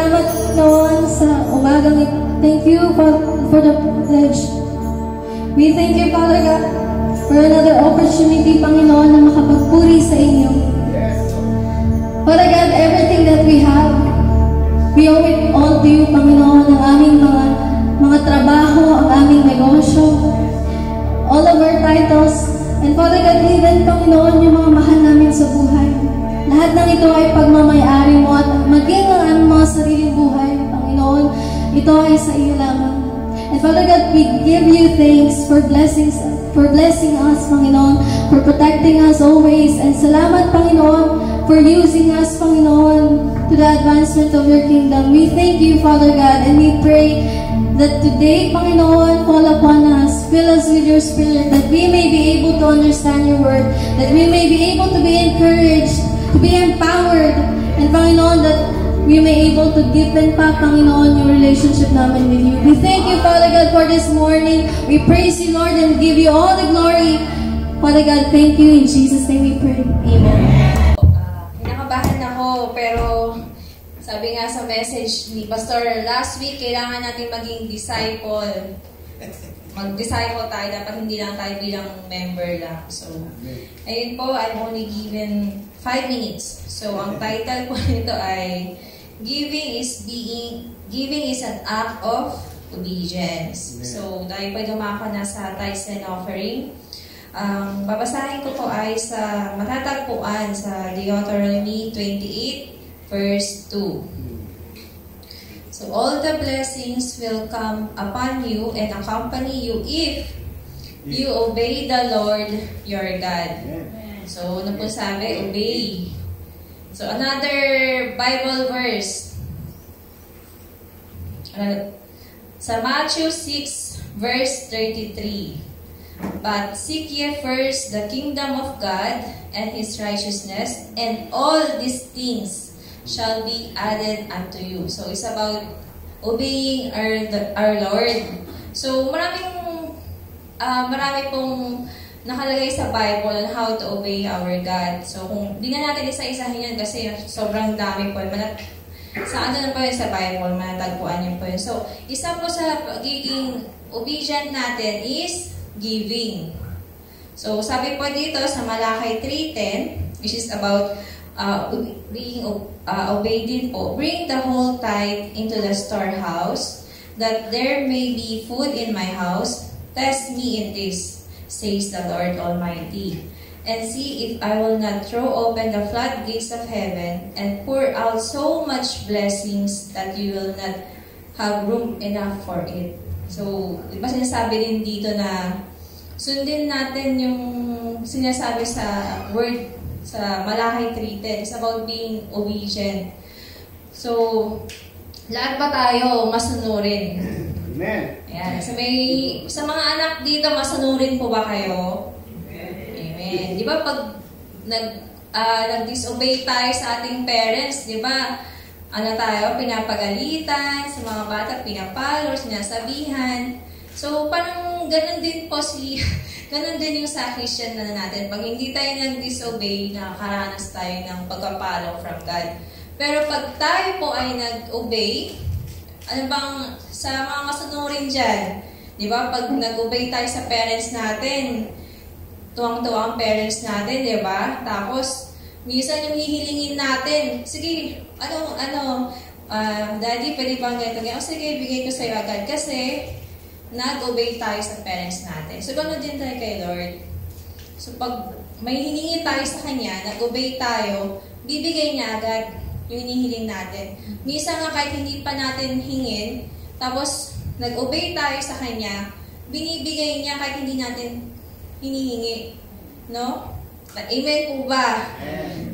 salamat noon sa umagang ito. Thank you for the privilege. We thank you, Father God, for another opportunity, Panginoon, na makapagpuri sa inyo. Father God, everything that we have, we owe it all to you, Panginoon, ang aming mga trabaho, ang aming negosyo, all of our titles, and Father God, even, Panginoon, yung mga mahal namin sa buhay. Lahat ng ito ay pagmamayari mo at maging ang aming mga sariling buhay, Panginoon, ito ay sa iyo lamang. And Father God, we give you thanks for blessing us, Panginoon, for protecting us always. And salamat, Panginoon, for using us, Panginoon, to the advancement of your kingdom. We thank you, Father God, and we pray that today, Panginoon, fall upon us, fill us with your Spirit, that we may be able to understand your word, that we may be able to be encouraged, to be empowered, and Panginoon, that we may able to deepen pa, Panginoon, yung relationship namin with you. We thank you, Father God, for this morning. We praise you, Lord, and give you all the glory. Father God, thank you. In Jesus' name we pray. Amen. Kinakabahan ako, pero sabi nga sa message ni Pastor last week, kailangan natin maging disciple. Mag-disciple tayo, dapat hindi lang tayo bilang member lang. So, ayun po, I'm only given 5 minutes. So, ang title po nito ay Giving is an act of obedience. So, tayo po dumako na sa tithes and offering. Babasahin ko po ay sa matatagpuan sa Deuteronomy 28 verse 2. So, all the blessings will come upon you and accompany you if you obey the Lord your God. So, ano po sabi? Obey. So, another Bible verse. Sa Matthew 6 verse 33. But seek ye first the kingdom of God and His righteousness, and all these things shall be added unto you. So, it's about obeying our Lord. So, marami pong nakalagay sa Bible on how to obey our God. So, kung di na natin isa-isahin yan kasi sobrang dami po. Sa ano na po yun sa Bible, manatagpuan yun po yun. So, isa po sa pagiging obedient natin is giving. So, sabi po dito sa Malakay 3:10, which is about being obedient po. Bring the whole tithe into the storehouse, that there may be food in my house. Test me in this, says the Lord Almighty, and see if I will not throw open the floodgates of heaven and pour out so much blessings that you will not have room enough for it. So, di ba sinasabi din dito na sundin natin yung sinasabi sa word sa Malakay 3:10. It's about being obedient. So, lahat ba tayo masunurin? Amen. Ayan. Sa mga anak dito, masunurin po ba kayo? Amen. Di ba pag nag-disobey tayo sa ating parents, di ba, pinapagalitan, sa mga bata, pinapalo, sinasabihan. So, parang ganun din po ganun din yung sa Christian na natin. Pag hindi tayo nag-disobey, nakakaranas tayo ng pagpapalo from God. Pero pag tayo po ay nag-obey, ano bang, sa mga kasunurin dyan, di ba, pag nag-obey tayo sa parents natin, tuwang-tuwang parents natin, di ba? Tapos, minsan yung hihilingin natin, sige, Daddy, pwede bang ganito? O sige, bigay ko sa'yo agad. Kasi, nag-obey tayo sa parents natin. So, gano'n din tayo kay Lord. So, pag may hiningi tayo sa Kanya, nag-obey tayo, bibigay niya agad yung hinihiling natin. Minsan nga kahit hindi pa natin hingin, tapos nag-obey tayo sa Kanya, binibigay niya kahit hindi natin hinihingi. No? Amen po ba?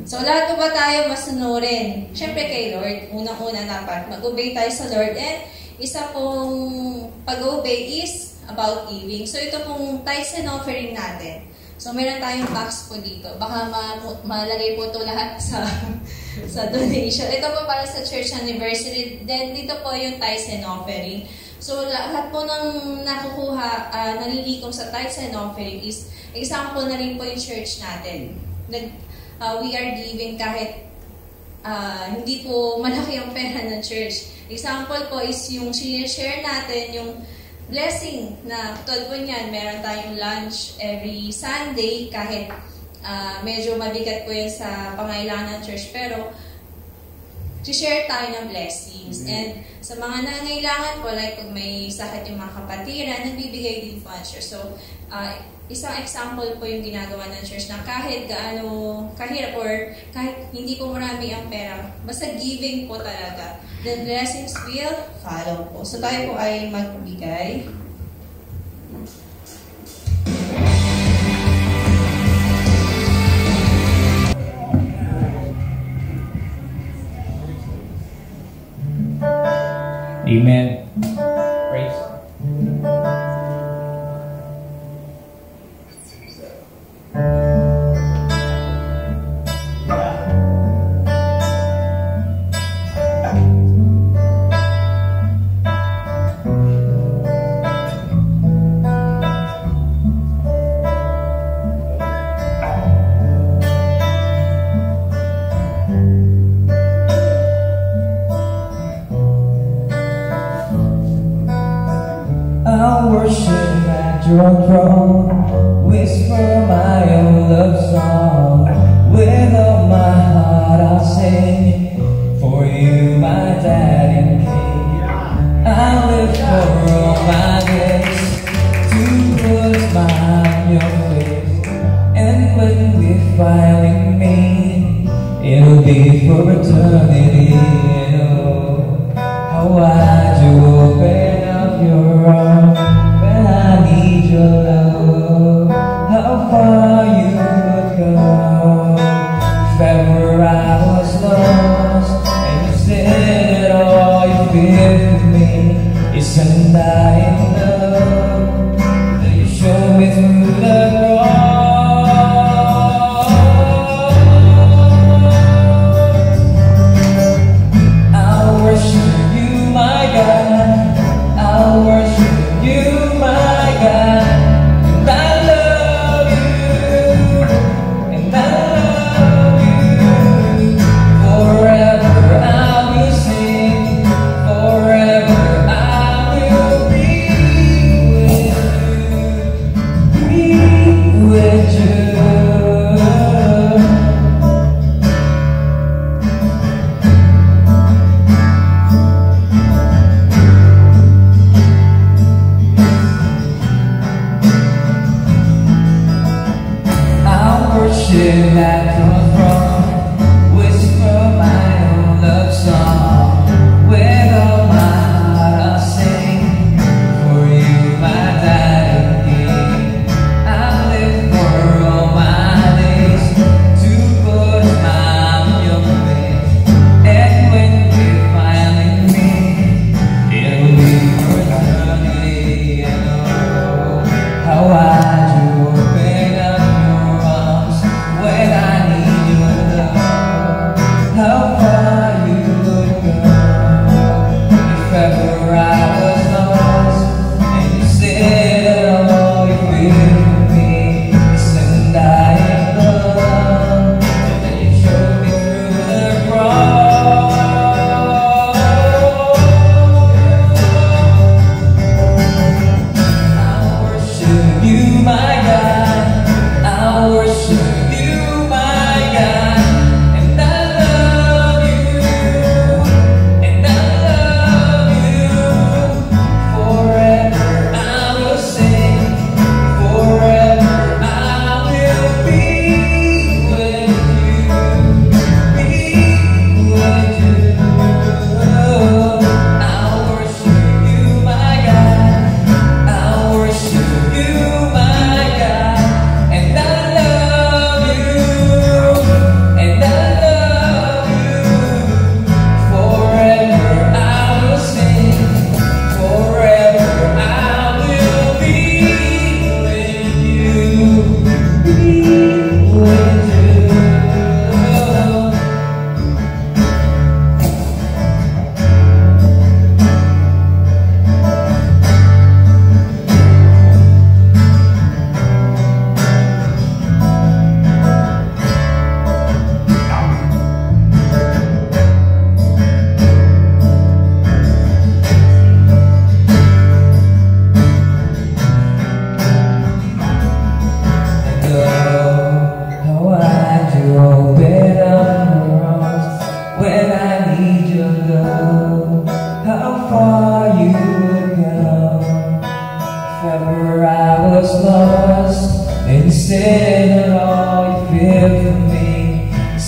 So, lahat po ba tayo masunurin? Siyempre kay Lord, unang-una dapat mag-obey tayo sa Lord. And isa pong pag-obey is about giving. So, ito pong tithes and offering natin. So, meron tayong box po dito. Baka malagay po ito lahat sa donation. Ito po para sa church anniversary. Then, dito po yung tithes and offering. So, lahat po ng nakukuha, nalilikom sa tithes and offering is example na rin po yung church natin. We are giving kahit hindi po malaki ang pera ng church. Example po is yung share natin, yung blessing na tulad po niyan, meron tayong lunch every Sunday kahit medyo mabigat po yan sa pangailangan ng church, pero share tayo ng blessings. And sa mga nangailangan po, like pag may sakit yung mga kapatiran, nagbibigay din po ang church. So, isang example po yung ginagawa ng church na kahit gaano kahirap or kahit hindi po marami ang pera, basta giving po talaga, the blessings will follow po. So tayo po ay magbigay. Amen. Praise. I'll worship at your throne, whisper my own love song. With all my heart I'll sing for you, my daddy and king. I live for all my days to put a smile on your face. And when we finally meet, it'll be for eternity. Oh, how wide you open up your arms when I need your love. How far you would go if ever I was lost, and you said that all you feel with me is undying love that you show me through the cross. I'll worship you, my God. I'll worship you, my God. And I love you, and I love you. Forever I will sing, forever I will be with you.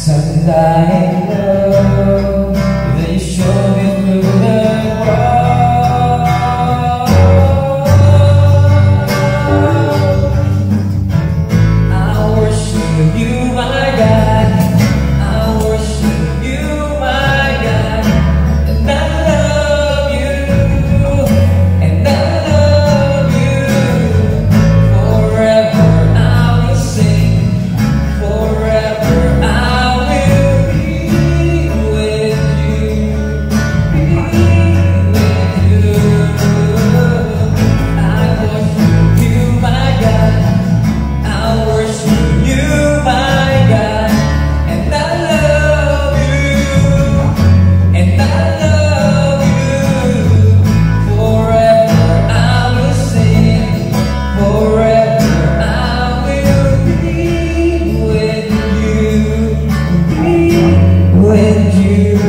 Undying love that you showed me through the cross. I worship you, my God. I worship you, my God. And I love you, and I love you. Forever I will sing. Forever I will be with you, be with you. I worship you, my God. I worship you, my God. And I love you, and I love you. Forever I will sing. Forever I will be with you, be with you.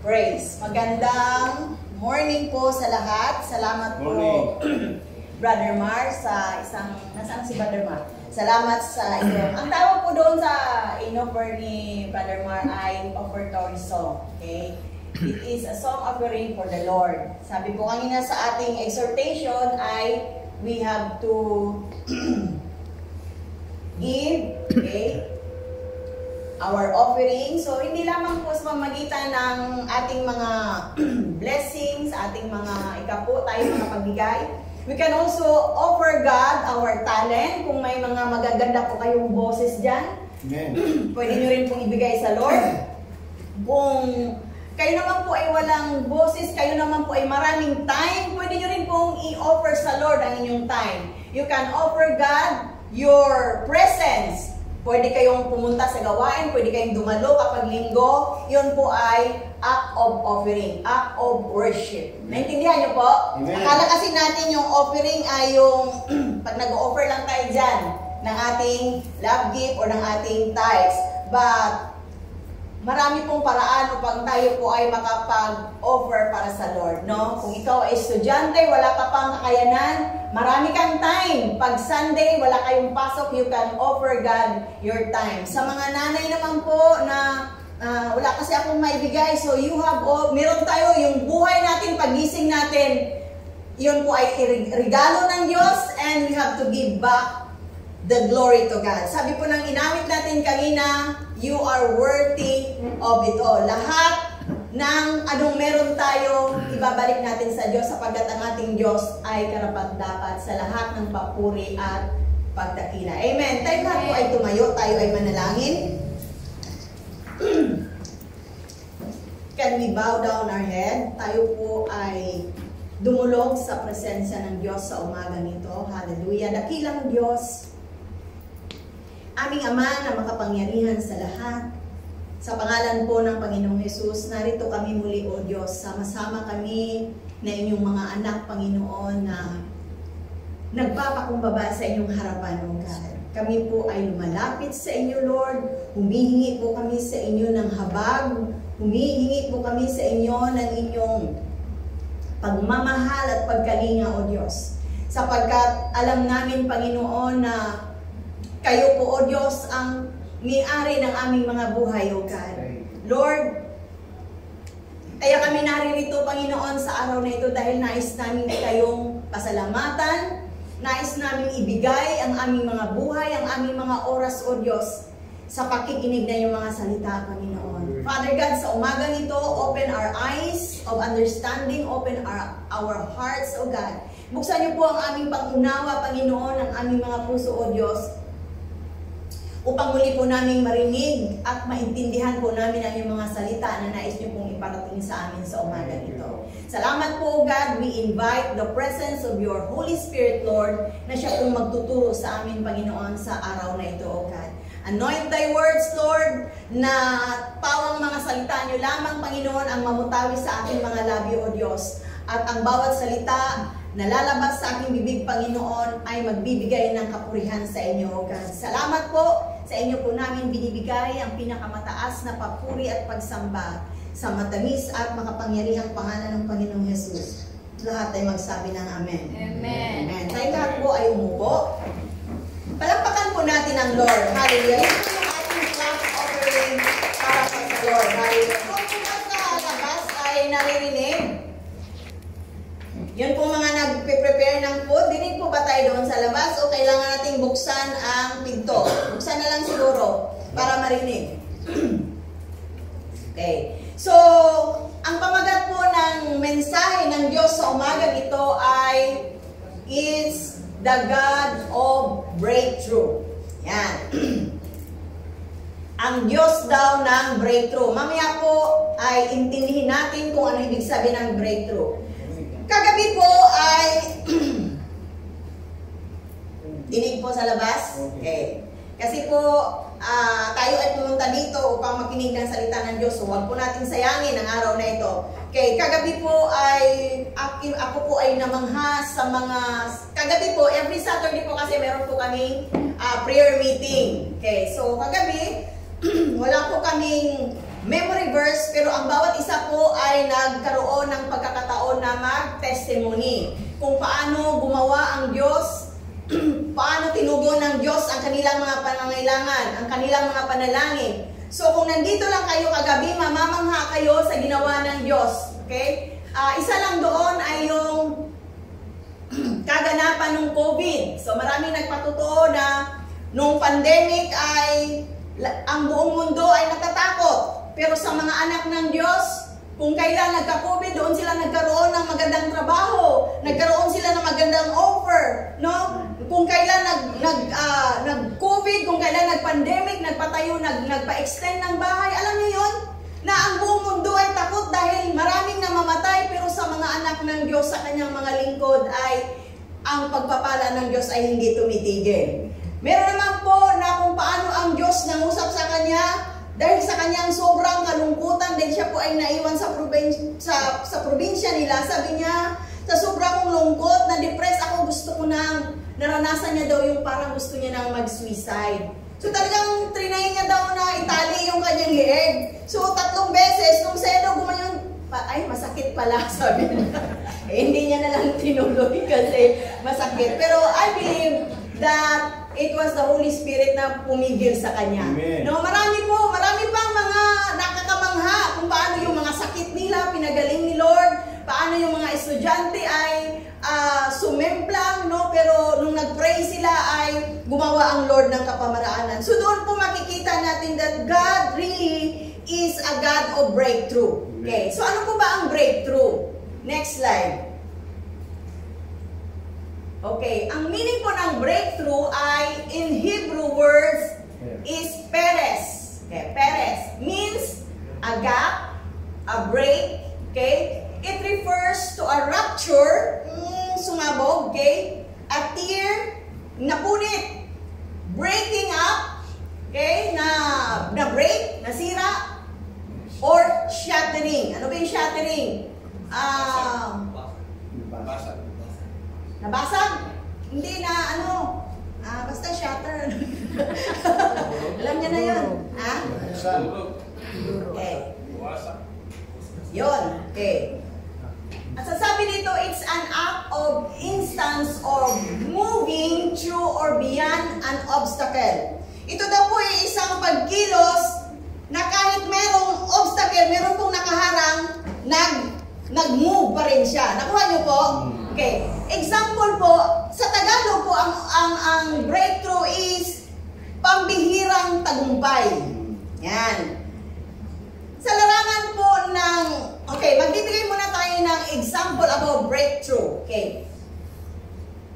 Praise. Magandang morning po sa lahat. Salamat po, Brother Mar, sa isang... Nasaan si Brother Mar? Salamat sa inyo. Ang tawag po doon sa in-offer ni Brother Mar ay offertory song. Okay? It is a song offering for the Lord. Sabi po kanina sa ating exhortation ay we have to give, okay, our offering. So, hindi lamang po sa pamamagitan ng ating mga blessings, ating mga ikapo, tayo mga pagbigay. We can also offer God our talent. Kung may mga magaganda po kayong boses dyan, pwede nyo rin pong ibigay sa Lord. Kung kayo naman po ay walang boses, kayo naman po ay maraming time, pwede nyo rin pong i-offer sa Lord ang inyong time. You can offer God your presence. Pwede kayong pumunta sa gawain, pwede kayong dumalo kapag linggo. Yun po ay act of offering, act of worship. Naintindihan niyo po? Amen. Akala kasi natin yung offering ay yung pag nag-offer lang tayo dyan ng ating love gift or ng ating tithes. But marami pong paraan upang tayo po ay makapag-offer para sa Lord, no? Kung ikaw ay estudyante, wala ka pang kakayanan, marami kang time. Pag Sunday, wala kayong pasok, you can offer God your time. Sa mga nanay naman po na wala kasi akong maibigay, so you have, meron tayo yung buhay natin, pagising natin, yun po ay regalo ng Diyos, and we have to give back the glory to God. Sabi po ng inawit natin kanina, you are worthy of it all. Lahat ng anong meron tayo, ibabalik natin sa Diyos sapagkat ang ating Diyos ay karapat-dapat sa lahat ng papuri at pagdakila. Amen. Tayo lahat po ay tumayo, tayo ay manalangin. Can we bow down our head? Tayo po ay dumulog sa presensya ng Diyos sa umaga nito. Hallelujah. Dakilang Diyos, aming Ama na makapangyarihan sa lahat, sa pangalan po ng Panginoong Hesus, narito kami muli, O Diyos. Sama-sama kami na inyong mga anak, Panginoon, na nagpapakumbaba sa inyong harapan, O God. Kami po ay lumalapit sa inyo, Lord. Humihingi po kami sa inyo ng habag. Humihingi po kami sa inyo ng inyong pagmamahal at pagkalinga, O Diyos. Sapagkat alam namin, Panginoon, na kayo po, O Diyos, ang may-ari ng aming mga buhay, O God. Lord, kaya kami naririto, Panginoon, sa araw na ito dahil nais namin kayong pasalamatan, nais namin ibigay ang aming mga buhay, ang aming mga oras, O Diyos, sa pakikinig na yung mga salita, Panginoon. Father God, sa umaga nito, open our eyes of understanding, open our hearts, O God. Buksan niyo po ang aming pangunawa, Panginoon, ang aming mga puso, O Diyos, upang muli po namin marinig at maintindihan po namin ang iyong mga salita na nais niyo pong iparating sa amin sa umaga nito. Salamat po, God. We invite the presence of your Holy Spirit, Lord, na siya pong magtuturo sa amin, Panginoon, sa araw na ito, O God. Anoint thy words, Lord, na pawang mga salita niyo lamang, Panginoon, ang mamutawi sa aking mga labi, O Diyos. At ang bawat salita na lalabas sa aking bibig, Panginoon, ay magbibigay ng kapurihan sa inyo, O God. Salamat po, sa inyo po namin binibigay ang pinakamataas na papuri at pagsamba sa matamis at makapangyarihang pangalan ng Panginoong Yesus. Lahat ay magsabi ng Amen. Amen. Amen. Tayo lahat po ay umupo. Palakpakan po natin ang Lord. Hallelujah. Ito po yung ating clap offering para sa Lord. Hallelujah. Kung sa labas ay naririnig, yun po mga nagpe-prepare ng food, dinig po ba tayo doon sa labas o kailangan nating buksan ang pinto? Buksan na lang siguro para marinig. Okay. So, ang pamagat po ng mensahe ng Diyos sa umagang ito ay is the God of breakthrough. Yan. Ang Diyos daw ng breakthrough. Mamaya po ay intindihin natin kung ano ibig sabihin ng breakthrough. Kagabi po ay dinig po sa labas. Okay. Kasi po tayo ay pumunta dito upang makinig ng salita ng Diyos. So, huwag po natin sayangin ang araw na ito. Okay, kagabi po ay ako po ay namangha sa mga kagabi po, every Saturday po kasi meron po kaming prayer meeting. Okay, so kagabi wala po kaming memory verse, pero ang bawat isa po ay nagkaroon ng pagkakataon na mag-testimony kung paano gumawa ang Diyos, paano tinugon ng Diyos ang kanilang mga pangangailangan, ang kanilang mga panalangin. So kung nandito lang kayo kagabi, mamamangha kayo sa ginawa ng Diyos. Okay? Isa lang doon ay yung kaganapan ng COVID. So maraming nagpatotoo na nung pandemic ay ang buong mundo ay natatakot. Pero sa mga anak ng Diyos, kung kailan nagka-COVID, doon sila nagkaroon ng magandang trabaho, nagkaroon sila ng magandang offer, no? Kung kailan nag-COVID, kung kailan nag-pandemic, nagpatayo, nagpa-extend ng bahay, alam niyo yun? Na ang buong mundo ay takot dahil maraming namamatay, pero sa mga anak ng Diyos, sa kanyang mga lingkod, ay ang pagpapala ng Diyos ay hindi tumitigil. Meron naman po na kung paano ang Diyos nangusap sa kanya, dahil sa kanyang sobrang kalungkutan, dahil siya po ay naiwan sa probinsya nila, sabi niya, sa sobrang lungkot, na-depress ako, gusto ko nang, naranasan niya daw yung parang gusto niya nang mag-suicide. So talagang trinay niya daw na itali yung kanyang leeg. So 3 beses, nung siya daw gumayon, ay masakit pala, sabi niya. Hindi niya na lang tinuloy kasi masakit. Pero I believe that it was the Holy Spirit na pumigil sa kanya. Amen. No, marami pang mga nakakamangha kung paano yung mga sakit nila pinagaling ni Lord, paano yung mga estudyante ay sumemplang, no, pero nung nagpray sila ay gumawa ang Lord ng kapamaraanan. So doon po makikita natin that God really is a God of breakthrough. Okay, so ano po ba ang breakthrough? Next slide. Okay, ang meaning po ng breakthrough ay in Hebrew words is peres. Okay, peres means a gap, a break, okay? It refers to a rupture, sumabog, okay? A tear, napunit, breaking up, okay? Na break, nasira, or shattering. Ano ba yung shattering? Nabasag? Hindi na basta shatter. Alam niya na yun. Ha? Okay. Yun. Okay. At sasabi dito, it's an act of instance of moving through or beyond an obstacle. Ito daw po ay isang pagkilos na kahit merong obstacle, meron pong nakaharang, nag-move pa rin siya. Nakuha niyo po? Okay. Example po, sa Tagalog po, ang breakthrough is pambihirang tagumpay. Yan. Sa larangan po ng, okay, magbibigay muna tayo ng example about breakthrough. Okay.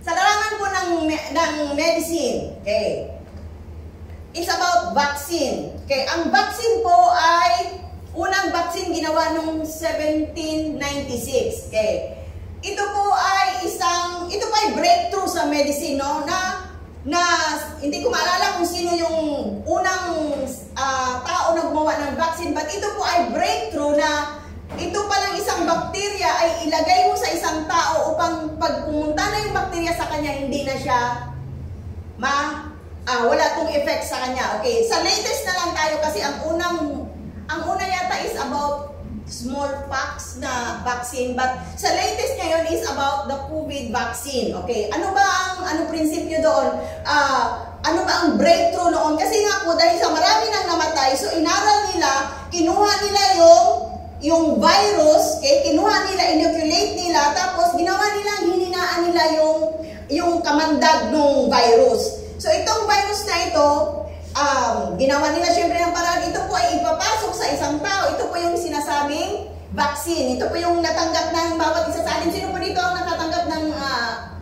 Sa larangan po ng medicine. Okay. it's about vaccine. Okay, ang vaccine po ay unang vaccine ginawa noong 1796. Okay. Ito po ay breakthrough sa medicine, no? Na hindi ko maalala kung sino yung unang tao na gumawa ng vaccine, but ito po ay breakthrough na ito palang isang bakterya ay ilagay mo sa isang tao upang pag pumunta na yung bakterya sa kanya, hindi na siya wala tong effect sa kanya. Okay, sa latest na lang tayo kasi ang una yata is about smallpox na vaccine, but sa latest ngayon is about the COVID vaccine. Okay, ano ba ang prinsipyo doon? Ano ba ang breakthrough noon? Kasi nga po, dahil sa marami nang namatay, so inaral nila, kinuha nila yung virus, okay, kinuha nila, inoculate nila, tapos ginawa nila, hininaan nila yung kamandag ng virus. So itong virus na ito, ginawa nila syempre ng paraan, ito po ay ipapasok sa isang tao. Ito po yung sinasabing vaccine. Ito po yung natanggap ng bawat isa sa atin. Sino po dito ang nakatanggap ng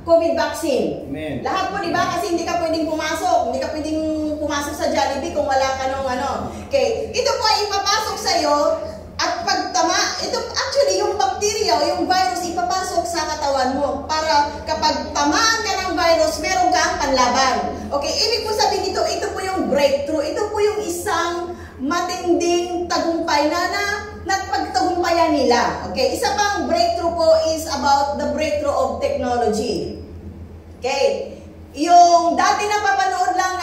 COVID vaccine? Amen. Lahat po, di ba? Kasi hindi ka pwedeng pumasok. Hindi ka pwedeng pumasok sa Jollibee kung wala ka nung ano. Okay. Ito po ay ipapasok sa iyo at pagtama, ito actually yung bacteria o yung virus ipapasok sa katawan mo para kapag tamaan ka ng virus, meron kang panlaban. Okay, ibig po sabihin ito po yung breakthrough. Ito po yung isang matinding tagumpay na pagtagumpayan nila. Okay, isa pang breakthrough po is about the breakthrough of technology. Okay, yung dati napapanood lang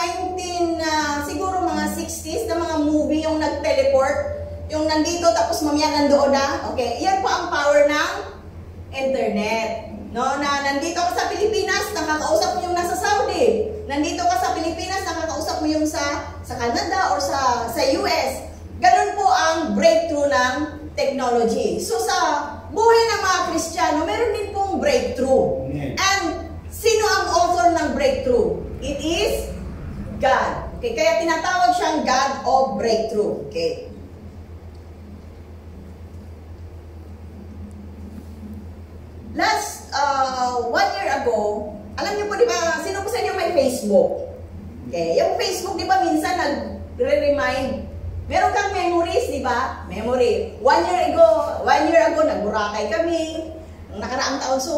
siguro mga 60s na mga movie yung nag-teleport, yung nandito tapos mamaya nandoon na. Okay, yan po ang power ng internet. No, na nandito ka sa Pilipinas, nakakausap mo yung nasa Saudi. Nandito ka sa Pilipinas, nakakausap mo yung sa Canada or sa US. Ganun po ang breakthrough ng technology. So sa buhay ng mga Kristiyano, meron din pong breakthrough. And sino ang author ng breakthrough? It is God. Okay, kaya tinatawag siyang God of breakthrough. Okay. Last 1 year ago, alam niyo po di ba, sino po sa inyo may Facebook? Okay, yung Facebook di ba minsan nagre-remind, meron kang memories, di ba? Memory. 1 year ago, nag-Boracay kami, nakaraang taon. So,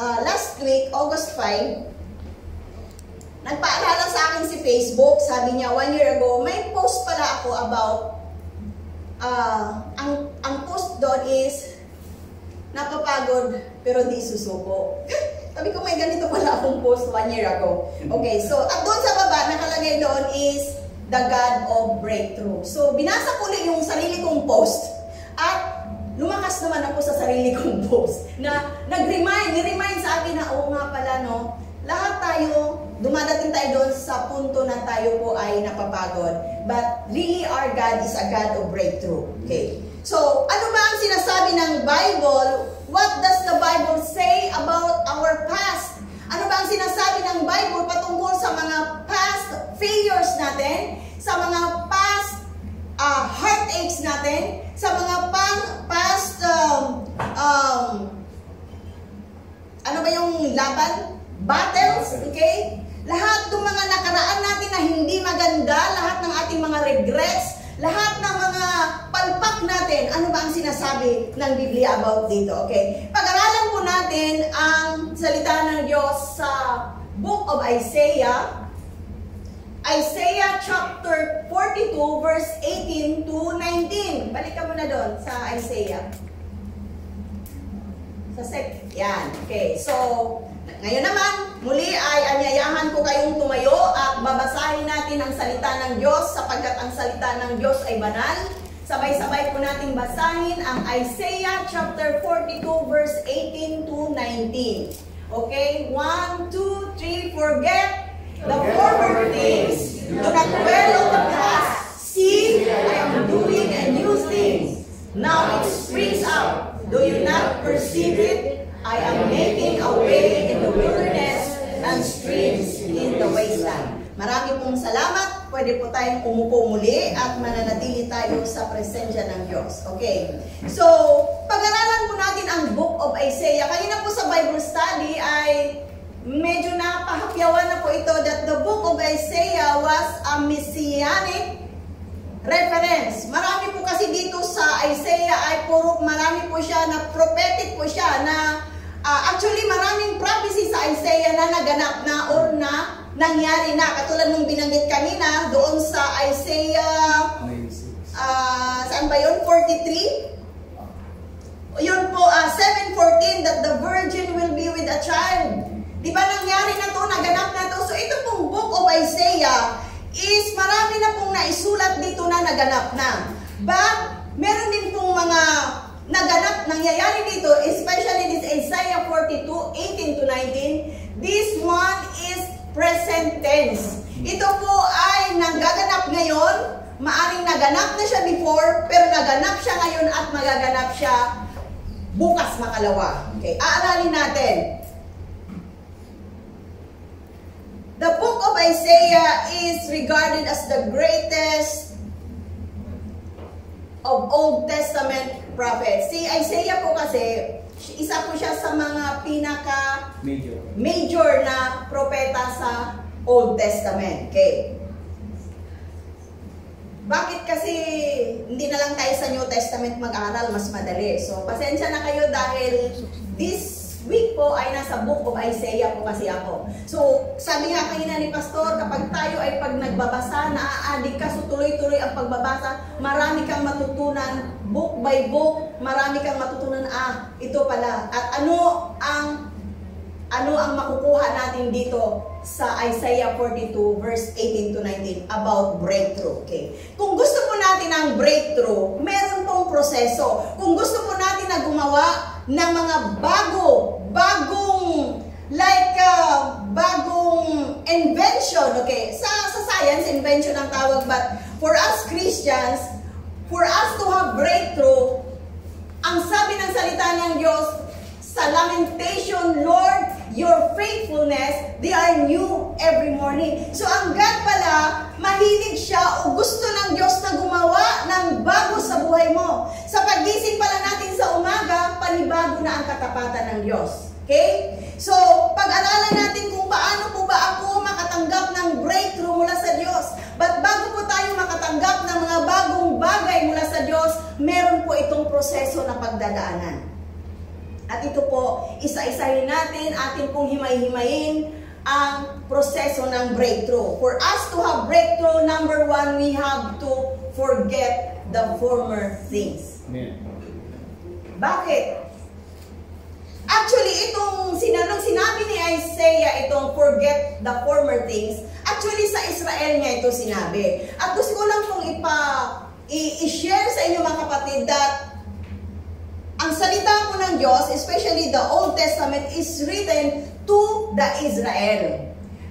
last week, August 5, nagpaalala sa akin si Facebook, sabi niya 1 year ago, may post pala ako about, ang post doon is, napapagod pero di susuko. Sabi ko, may ganito pala akong post 1 year ago. Okay, so at doon sa baba, nakalagay doon is the God of breakthrough. So binasa ko ulit yung sarili kong post at lumakas naman ako sa sarili kong post na ni-remind sa akin na oo nga pala, no, lahat tayo, dumadating tayo doon sa punto na tayo po ay napapagod. But really our God is a God of breakthrough. Okay. So, ano ba ang sinasabi ng Bible? What does the Bible say about our past? Ano ba ang sinasabi ng Bible patungkol sa mga past failures natin? Sa mga past heartaches natin? Sa mga past ano ba yung laban? Battles? Okay? Lahat ng mga nakaraan natin na hindi maganda, lahat ng ating mga regrets, lahat ng mga palpak natin, ano ba ang sinasabi ng Biblia about dito? Okay? Pag-aralan po natin ang salita ng Diyos sa Book of Isaiah. Isaiah chapter 42 verse 18 to 19. Balik ka muna doon sa Isaiah. Yan. Okay. So, ngayon naman, muli ay anyayahan ko kayong tumayo at babasahin natin ang salita ng Diyos sapagkat ang salita ng Diyos ay banal. Sabay-sabay po natin basahin ang Isaiah chapter 42 verse 18 to 19. Okay? 1, 2, 3, forget the former things. Do not dwell on the past. See, I am doing a new thing. Now it springs up. Do you not perceive it? I am making a way in the wilderness and streams in the wasteland. Marami pong salamat. Pwede po tayong umupo muli at mananatili tayo sa presensya ng Diyos. Okay. So, pag-aralan po natin ang Book of Isaiah. Kanina po sa Bible study ay medyo napahapyawan na po ito that the Book of Isaiah was a messianic reference. Marami po kasi dito sa Isaiah ay marami po siya na prophetic po siya na actually maraming prophecy sa Isaiah na naganap na or na nangyari na. Katulad nung binanggit kanina doon sa Isaiah saan ba yun? 43? Yun po, 7:14 that the virgin will be with a child. Di ba nangyari na to, naganap na to? So ito pong book of Isaiah is marami na pong naisulat dito na naganap na. But meron din pong mga naganap, nangyayari dito, especially this Isaiah 42, 18 to 19. This one is present tense. Ito po ay nagaganap ngayon. Maaring naganap na siya before, pero naganap siya ngayon at magaganap siya bukas makalawa. Okay, aaralin natin. The book of Isaiah is regarded as the greatest of Old Testament prophets. Si Isaiah po kasi, isa po siya sa mga major na propeta sa Old Testament. Okay. Bakit kasi hindi na lang tayo sa New Testament mag-aral, mas madali. So, pasensya na kayo dahil this week po ay nasa book of Isaiah po kasi ako. So, sabi nga kanina ni Pastor, kapag tayo ay pag nagbabasa, naaadik ka, so tuloy-tuloy ang pagbabasa, marami kang matutunan, book by book, marami kang matutunan, ito pala. At ano ang makukuha natin dito sa Isaiah 42 verse 18 to 19 about breakthrough. Okay. Kung gusto po natin ng breakthrough, meron pong proseso. Kung gusto po natin na gumawa ng mga bagong invention, okay? Sa science, invention ang tawag, but for us Christians, for us to have breakthrough, ang sabi ng salita ng Diyos sa Lamentation, Lord, your faithfulness, they are new every morning. So ang God pala, mahilig siya o gusto ng Diyos na gumawa ng bago sa buhay mo. Sa pagising pala natin sa umaga, panibago na ang katapatan ng Diyos. Okay? So, pag-aralan natin kung paano po ba ako makatanggap ng breakthrough mula sa Diyos. But bago po tayo makatanggap ng mga bagong bagay mula sa Diyos, meron po itong proseso na pagdadaanan. At ito po, isa-isahin natin, atin pong himay-himayin ang proseso ng breakthrough. For us to have breakthrough, number one, we have to forget the former things. Amen. Bakit? Actually, itong sinabi ni Isaiah, itong forget the former things, actually sa Israel niya ito sinabi. At gusto ko lang pong i-share sa inyo mga kapatid that ang salita po ng Diyos, especially the Old Testament, is written to the Israel.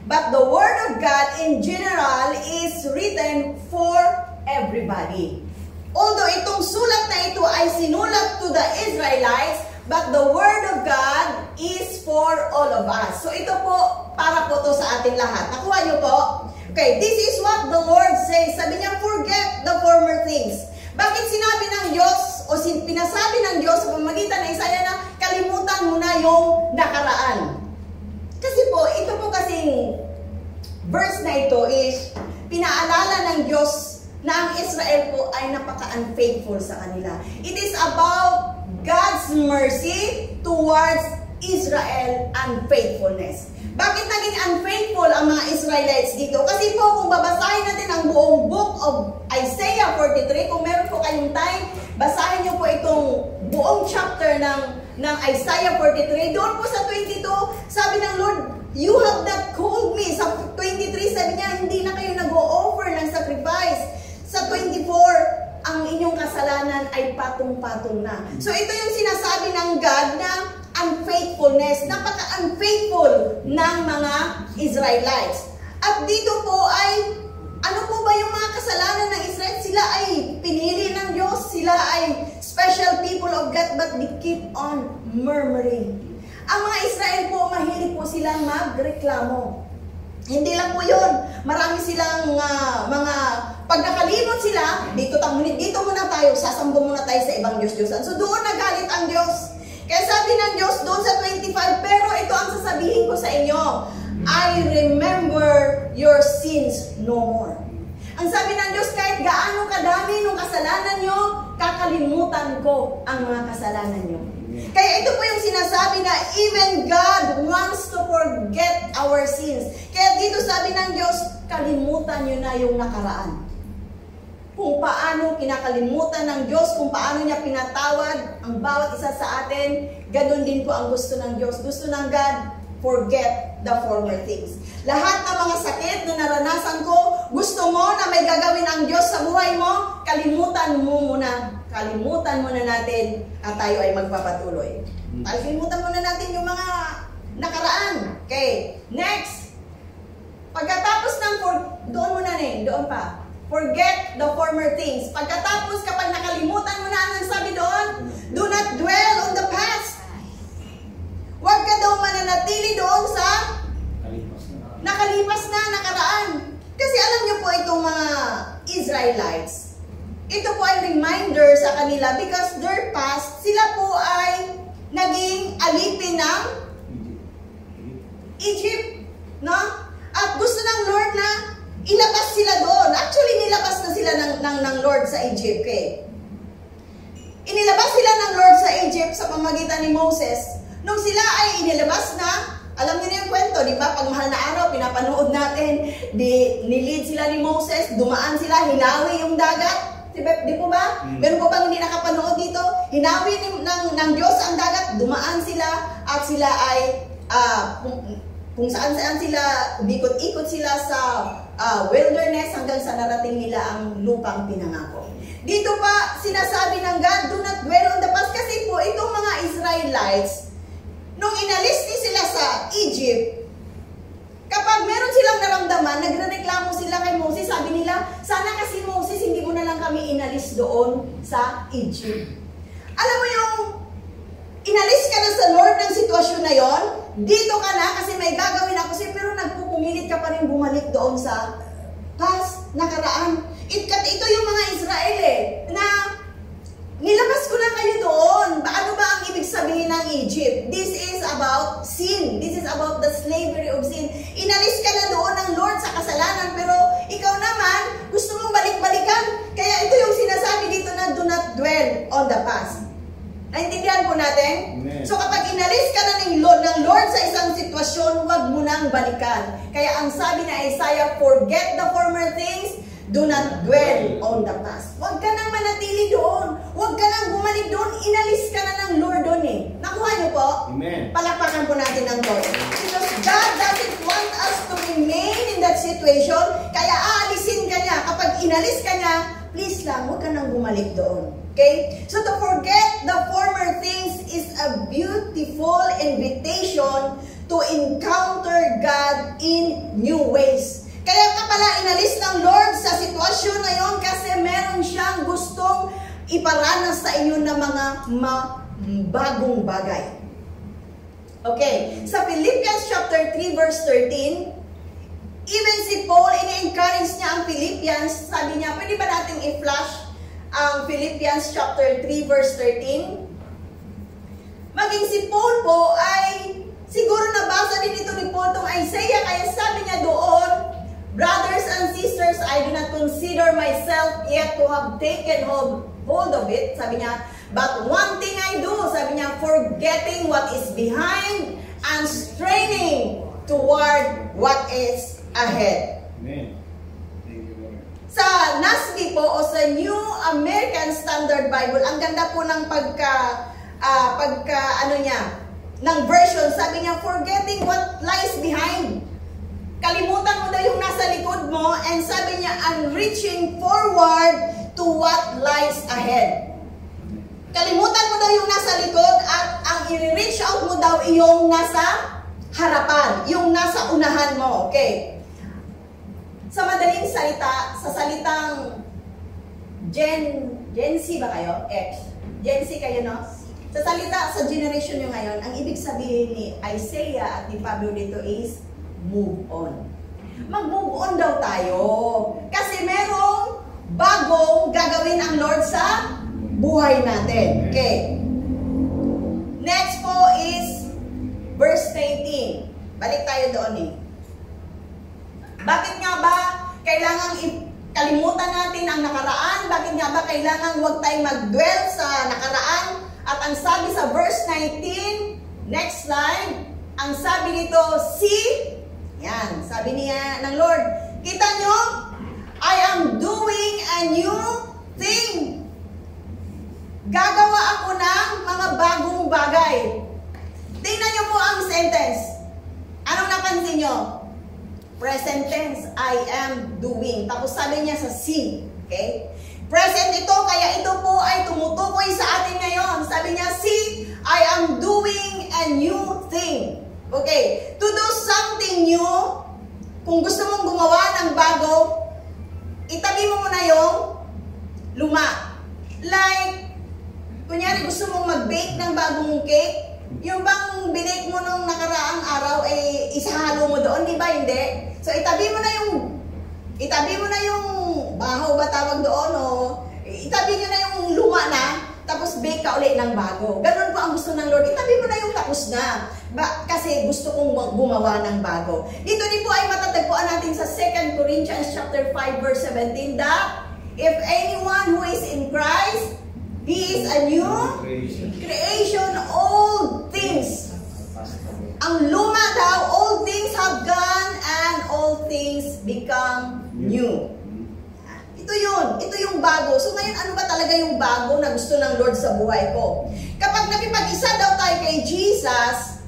But the Word of God in general is written for everybody. Although itong sulat na ito ay sinulat to the Israelites, but the Word of God is for all of us. So ito po, para po to sa ating lahat. Nakuha niyo po? Okay, this is what the Lord says. Sabi niya, forget the former things. Bakit sinabi ng Diyos o pinasabi ng Diyos sa pamamagitan ng Isaiah na kalimutan mo na yung nakaraan? Kasi po, ito po kasing verse na ito is pinaalala ng Diyos na ang Israel po ay napaka-unfaithful sa kanila. It is about God's mercy towards Israel unfaithfulness. Bakit naging unfaithful ang mga Israelites dito? Kasi po, kung babasahin natin ang buong book of Isaiah 43, kung meron po kayong time, basahin niyo po itong buong chapter ng Isaiah 43. Doon po sa 22, sabi ng Lord, you have not called me. Sa 23, sabi niya, hindi na kayo nag-o-offer ng sacrifice. Sa 24, ang inyong kasalanan ay patong-patong na. So ito yung sinasabi ng God na unfaithfulness, napaka-unfaithful ng mga Israelites. At dito po ay, ano po ba yung mga kasalanan ng Israel? Sila ay pinili ng Diyos, sila ay special people of God, but they keep on murmuring. Ang mga Israel po, mahilig po silang magreklamo. Hindi lang po yun. Marami silang mga pag nakalimot sila, dito muna tayo, sasambong muna tayo sa ibang Diyos-Diyosan. So doon nagalit ang Diyos. Kaya sabi ng Diyos doon sa 25, pero ito ang sasabihin ko sa inyo. I remember your sins no more. Ang sabi ng Diyos, kahit gaano kadami ng kasalanan nyo, kakalimutan ko ang mga kasalanan nyo. Kaya ito po yung sinasabi na even God wants to forget our sins. Kaya dito sabi ng Diyos, kalimutan nyo na yung nakaraan. Kung paano kinakalimutan ng Diyos, kung paano niya pinatawad ang bawat isa sa atin, ganun din po ang gusto ng Diyos. Gusto ng God, forget the former things. Lahat ng mga sakit na naranasan ko, gusto mo na may gagawin ang Diyos sa buhay mo, kalimutan mo muna. Kalimutan muna natin at tayo ay magpapatuloy. Kalimutan muna natin yung mga nakaraan. Okay, next. Pagkatapos ng, doon muna doon pa. Forget the former things. Pagkatapos, kapag nakalimutan mo na ang sabi doon, do not dwell on the past. Huwag ka daw mananatili doon sa nakalipas na nakaraan. Kasi alam niyo po itong mga Israelites, ito po ay reminder sa kanila because their past, sila po ay naging alipin ng Egypt. No? At gusto ng Lord na ilabas sila doon. Actually, nilabas na sila ng Lord sa Egypt. Okay? Inilabas sila ng Lord sa Egypt sa pamagitan ni Moses. Nung sila ay inilabas na, alam niyo na yung kwento, di ba? Pag mahal na araw, pinapanood natin, nilid sila ni Moses, dumaan sila, hinawi yung dagat. Di po ba? Meron po bang hindi nakapanood dito? Hinawi ng Diyos ang dagat, dumaan sila, at sila ay, kung saan-saan sila, umikot-ikot sila sa wilderness hanggang sa narating nila ang lupang pinangako. Dito pa, sinasabi ng God, do not dwell on the past. Kasi po, itong mga Israelites, nung inalis ni sila sa Egypt, kapag meron silang naramdaman, nagrereklamo sila kay Moses, sabi nila, sana kasi Moses, hindi mo na lang kami inalis doon sa Egypt. Alam mo yung, inalis ka na sa Lord ng sitwasyon na yon, dito ka na kasi may gagawin ako sa'yo, pero nagpupumilit ka pa rin bumalik doon sa past, nakaraan. Ito yung mga Israel na nilabas ko na kayo doon. Ano ba ang ibig sabihin ng Egypt? This is about sin. This is about the slavery of sin. Inalis ka na doon ng Lord sa kasalanan, pero ikaw naman, gusto mong balik-balikan. Kaya ito yung sinasabi dito na do not dwell on the past. Naintindihan po natin? Amen. So kapag inalis ka na ng Lord sa isang sitwasyon, huwag mo nang balikan. Kaya ang sabi na Isaiah, forget the former things, do not dwell on the past. Huwag ka nang manatili doon. Huwag ka nang bumalik doon. Inalis ka na ng Lord doon Nakuha niyo po? Amen. Palakpakan po natin ang Lord. Because God doesn't want us to remain in that situation. Kaya aalisin ka niya. Kapag inalis ka niya, please lang, huwag ka nang bumalik doon. Okay? So to forget the former things is a beautiful invitation to encounter God in new ways. Kaya ka pala inalis ng Lord sa sitwasyon na yon kasi meron siyang gustong iparanas sa inyo na mga bagong bagay. Okay, sa Philippians chapter 3 verse 13, even si Paul, ini-encourage niya ang Philippians, sabi niya, pwede ba natin i-flash ang Philippians chapter 3 verse 13? Maging si Paul po ay, siguro nabasa din ito ni Paul tong Isaiah, kaya sabi niya doon, brothers and sisters, I do not consider myself yet to have taken hold of it. Sabi niya, but one thing I do, sabi niya, forgetting what is behind and straining toward what is ahead. Amen. Thank you, Lord. Sa NASB po o sa New American Standard Bible, ang ganda po ng ng version, sabi niya, forgetting what lies behind. Kalimutan mo daw yung nasa likod mo, and sabi niya, and reaching forward to what lies ahead. Kalimutan mo daw yung nasa likod, at ang i-reach out mo daw yung nasa harapan, yung nasa unahan mo. Okay? Sa madaling salita, sa salitang Gen Z ba kayo? Gen Z kayo, no? Sa salita, sa generation nyo ngayon, ang ibig sabihin ni Isaiah at ni Pablo dito is, move on. Mag-move on daw tayo. Kasi merong bagong gagawin ang Lord sa buhay natin. Okay. Next po is verse 19. Balik tayo doon Bakit nga ba kailangan kalimutan natin ang nakaraan? Bakit nga ba kailangan huwag tayong mag-dwell sa nakaraan? At ang sabi sa verse 19, next slide, ang sabi nito, see, yan, sabi niya ng Lord, kita nyo, I am doing a new thing. Gagawa ako ng mga bagong bagay. Tingnan nyo po ang sentence. Anong napansin nyo? Present tense, I am doing. Tapos sabi niya sa see. Okay? Present ito, kaya ito po ay tumutukoy sa atin ngayon. Sabi niya, see, I am doing a new thing. Okay? To do something new, kung gusto mong gumawa ng bago, itabi mo muna yung luma. Like, kunyari gusto mong mag-bake ng bagong cake, yung bang binake mo nung nakaraang araw, eh, isahalo mo doon, di ba? Hindi. So, itabi mo na yung baho ba tawag doon, o itabi nyo na yung luma na, tapos bake ka ulit ng bago. Ganun po ang gusto ng Lord. Itabi mo na yung tapos na. Kasi gusto kong gumawa ng bago. Dito din po ay matatagpuan natin sa 2 Corinthians chapter 5 verse 17 that if anyone who is in Christ, he is a new creation, old things. Ang luma daw, all things have gone and all things become new. Ito yun. Ito yung bago. So ngayon, ano ba talaga yung bago na gusto ng Lord sa buhay ko? Kapag nakipag-isa daw tayo kay Jesus,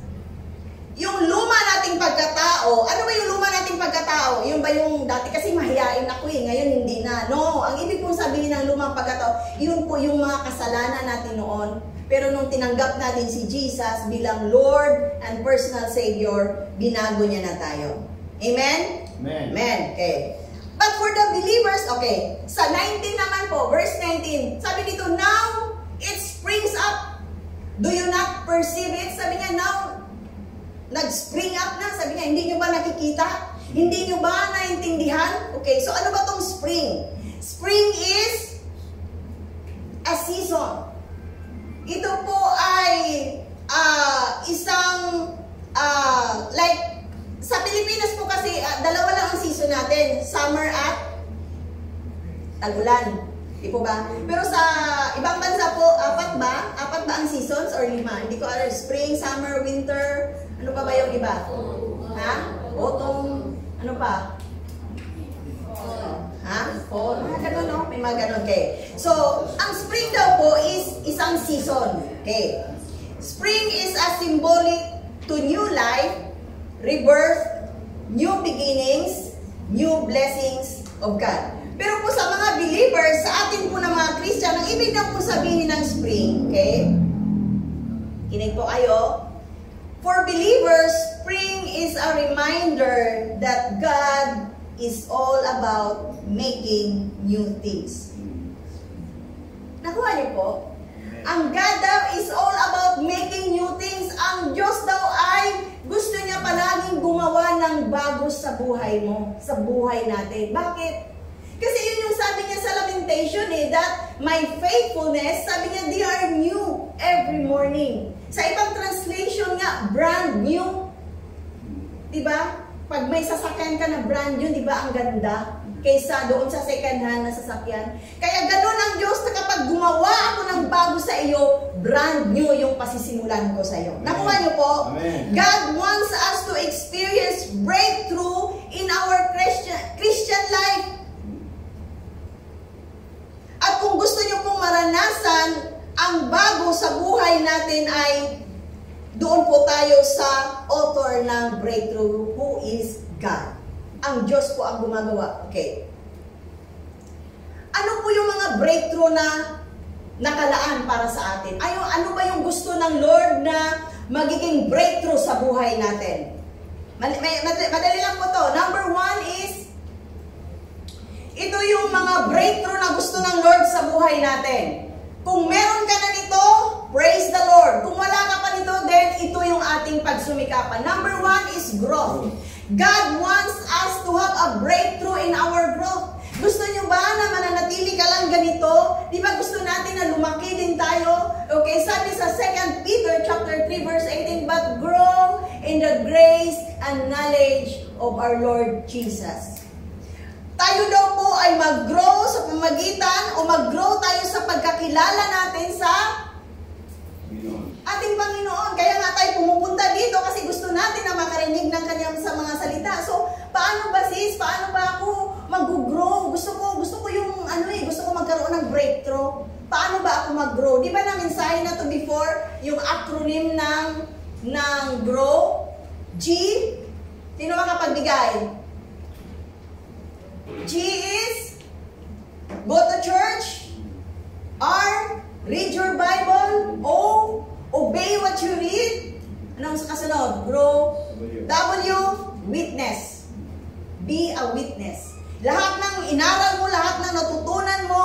yung luma nating pagkatao, ano ba yung luma nating pagkatao? Yung ba yung dati kasi mahiyain ako ngayon hindi na. No, ang ibig pong sabihin ng lumang pagkatao, yun po yung mga kasalanan natin noon. Pero nung tinanggap natin si Jesus bilang Lord and personal Savior, binago niya na tayo. Amen? Amen. Amen. Okay. But for the believers, okay, sa 19 naman po, verse 19, sabi dito, now it springs up. Do you not perceive it? Sabi niya, now, nag-spring up na. Sabi niya, hindi nyo ba nakikita? Hindi nyo ba naintindihan? Okay, so ano ba tong spring? Spring is a season. Ito po ay isang, like, sa Pilipinas po kasi, dalawa lang ang season natin. Summer at tag-ulan. Di po ba? Pero sa ibang bansa po, apat ba? Apat ba ang seasons or 5? Hindi ko alam. Spring, summer, winter. Ano pa ba yung iba? Ha? Autumn. Ano pa? Ha? Fall. Ganun, no? May mga ganun. Okay. So, ang spring daw po is isang season. Okay. Spring is a symbolic to new life, rebirth, new beginnings, new blessings of God. Pero po sa mga believers, sa atin po ng mga Christian, ang ibig na po sabihin ng spring, okay? Kinig po kayo. For believers, spring is a reminder that God is all about making new things. Nakuha niyo po? Ang God daw is all about making new things. Ang Diyos daw ay gusto niya palaging gumawa ng bago sa buhay mo, sa buhay natin. Bakit? Kasi yun yung sabi niya sa Lamentation that my faithfulness, sabi niya, they are new every morning. Sa ibang translation nga, brand new. Diba? Pag may sasakyan ka na brand new, diba ang ganda? Kaysa doon sa second hand na sasakyan. Kaya ganoon ang Diyos na kapag gumawa ako ng bago sa iyo, brand new yung pasisimulan ko sa iyo. Nakuha niyo po? Amen. God wants us to experience breakthrough in our Christian life. At kung gusto niyo pong maranasan ang bago sa buhay natin ay doon po tayo sa author ng breakthrough, who is God. Ang Diyos po ang gumagawa. Okay. Ano po yung mga breakthrough na nakalaan para sa atin? Ano ba yung gusto ng Lord na magiging breakthrough sa buhay natin? Madali lang po to. Number 1 is, ito yung mga breakthrough na gusto ng Lord sa buhay natin. Kung meron ka na nito, praise the Lord. Kung wala ka pa nito, then ito yung ating pagsumikapan. Number 1 is growth. God wants us to have a breakthrough in our growth. Gusto nyo ba na mananatili ka lang ganito? Di ba gusto natin na lumaki din tayo? Okay, sabi sa 2 Peter chapter 3 verse 18, but grow in the grace and knowledge of our Lord Jesus. Tayo daw po ay mag-grow sa pamagitan o mag-grow tayo sa pagkakilala natin sa ating Panginoon. Kaya nga tayo pumupunta dito kasi gusto natin na makarinig ng kanyang sa mga salita. So, paano ba sis? Paano ba ako mag-grow? Gusto ko yung gusto ko magkaroon ng breakthrough. Paano ba ako mag-grow? Di ba na-mensahe na to before yung acronym ng grow? G? Sino makapagbigay? G is go to church. R, read your Bible. O, obey what you read. Anong kasunod? Grow. W, witness. Be a witness. Lahat ng inaral mo, lahat ng natutunan mo,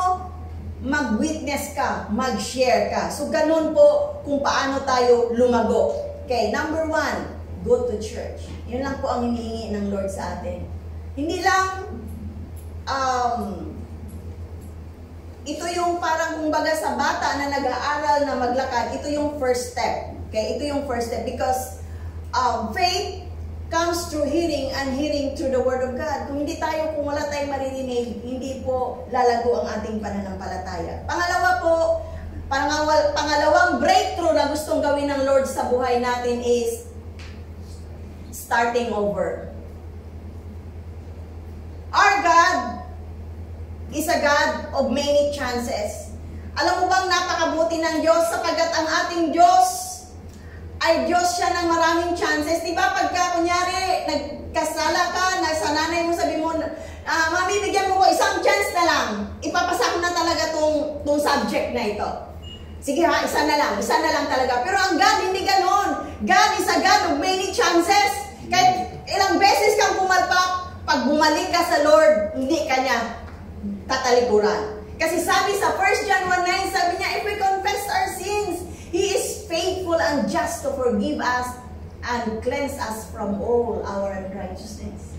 mag-witness ka, mag-share ka. So, ganun po kung paano tayo lumago. Okay, number 1, go to church. Yun lang po ang hinihingi ng Lord sa atin. Hindi lang ito yung parang kumbaga sa bata na nag-aaral na maglakad, ito yung first step. Okay, ito yung first step because faith comes through hearing and hearing through the Word of God. Kung wala tayong maririnig, hindi po lalago ang ating pananampalataya. Pangalawa po, pangalawang breakthrough na gustong gawin ng Lord sa buhay natin is starting over. Our God is a God of many chances. Alam mo bang napakabuti ng Diyos sapagkat ang ating Diyos ay Diyos siya ng maraming chances. Diba pagka kunyari nagkasala ka, sa nanay mo sabi mo, Mami, bigyan mo ko isang chance na lang. Ipapasa ko na talaga tong subject na ito. Sige ha, isa na lang talaga. Pero ang God hindi ganon. God is a God of many chances. Kahit ilang beses kang pumalpak, pag bumalik ka sa Lord, hindi ka niya tatalikuran. Kasi sabi sa 1 John 1:9, sabi niya, if we confess our sins, He is faithful and just to forgive us and cleanse us from all our unrighteousness.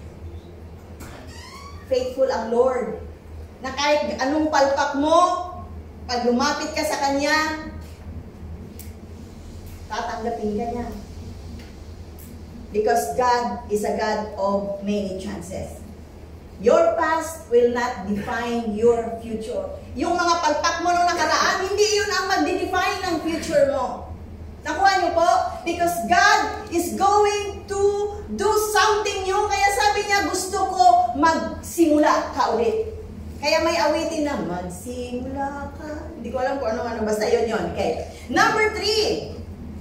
Faithful ang Lord. Na kahit anong palpak mo, pag lumapit ka sa Kanya, tatanggapin ka niya. Because God is a God of many chances. Your past will not define your future. Yung mga palpak mo nung nakaraan, hindi yun ang magde-define ng future mo. Nakuha niyo po? Because God is going to do something new. Kaya sabi niya, gusto ko magsimula ka ulit. Kaya may awitin na, magsimula ka. Hindi ko alam kung ano. Basta yun. Okay. Number 3.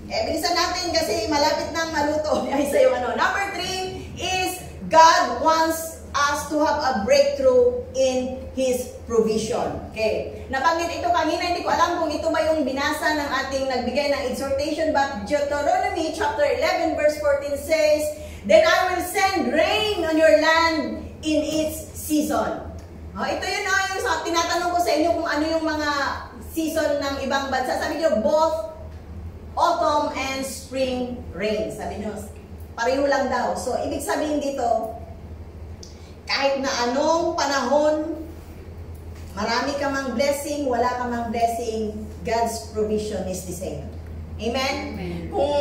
Bilisan natin kasi malapit nang maluto. Ay, sa'yo Number 3 is God wants us to have a breakthrough in His provision. Okay. Nabanggit ito kanina, hindi ko alam kung ito ba yung binasa ng ating nagbigay ng exhortation, but Deuteronomy chapter 11 verse 14 says, then I will send rain on your land in its season. Ito yun yung tinatanong ko sa inyo kung ano yung mga season ng ibang bansa. Sabi niyo, both autumn and spring rain. Sabi nyo, pareho lang daw. So, ibig sabihin dito, kahit na anong panahon, marami ka mang blessing, wala ka mang blessing, God's provision is the same. Amen? Amen. Kung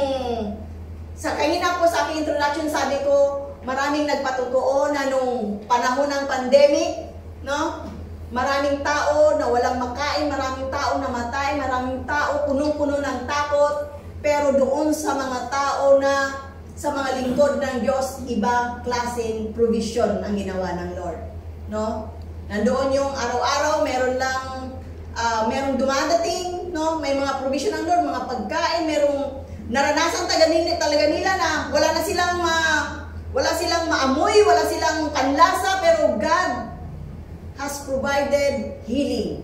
sa kanina po sa aking introduction, sabi ko, maraming nagpatotoo na nung panahon ng pandemic, no? Maraming tao na walang makain, maraming tao namatay, maraming tao punong-puno ng takot. Pero doon sa mga tao na, sa mga lingkod ng Diyos, ibang klaseng provision ang ginawa ng Lord. No? Nandoon yung araw-araw, merong dumadating, no? May mga provision ng Lord, mga pagkain, merong naranasan talaga nila na wala silang maamoy, wala silang panlasa, pero God has provided healing.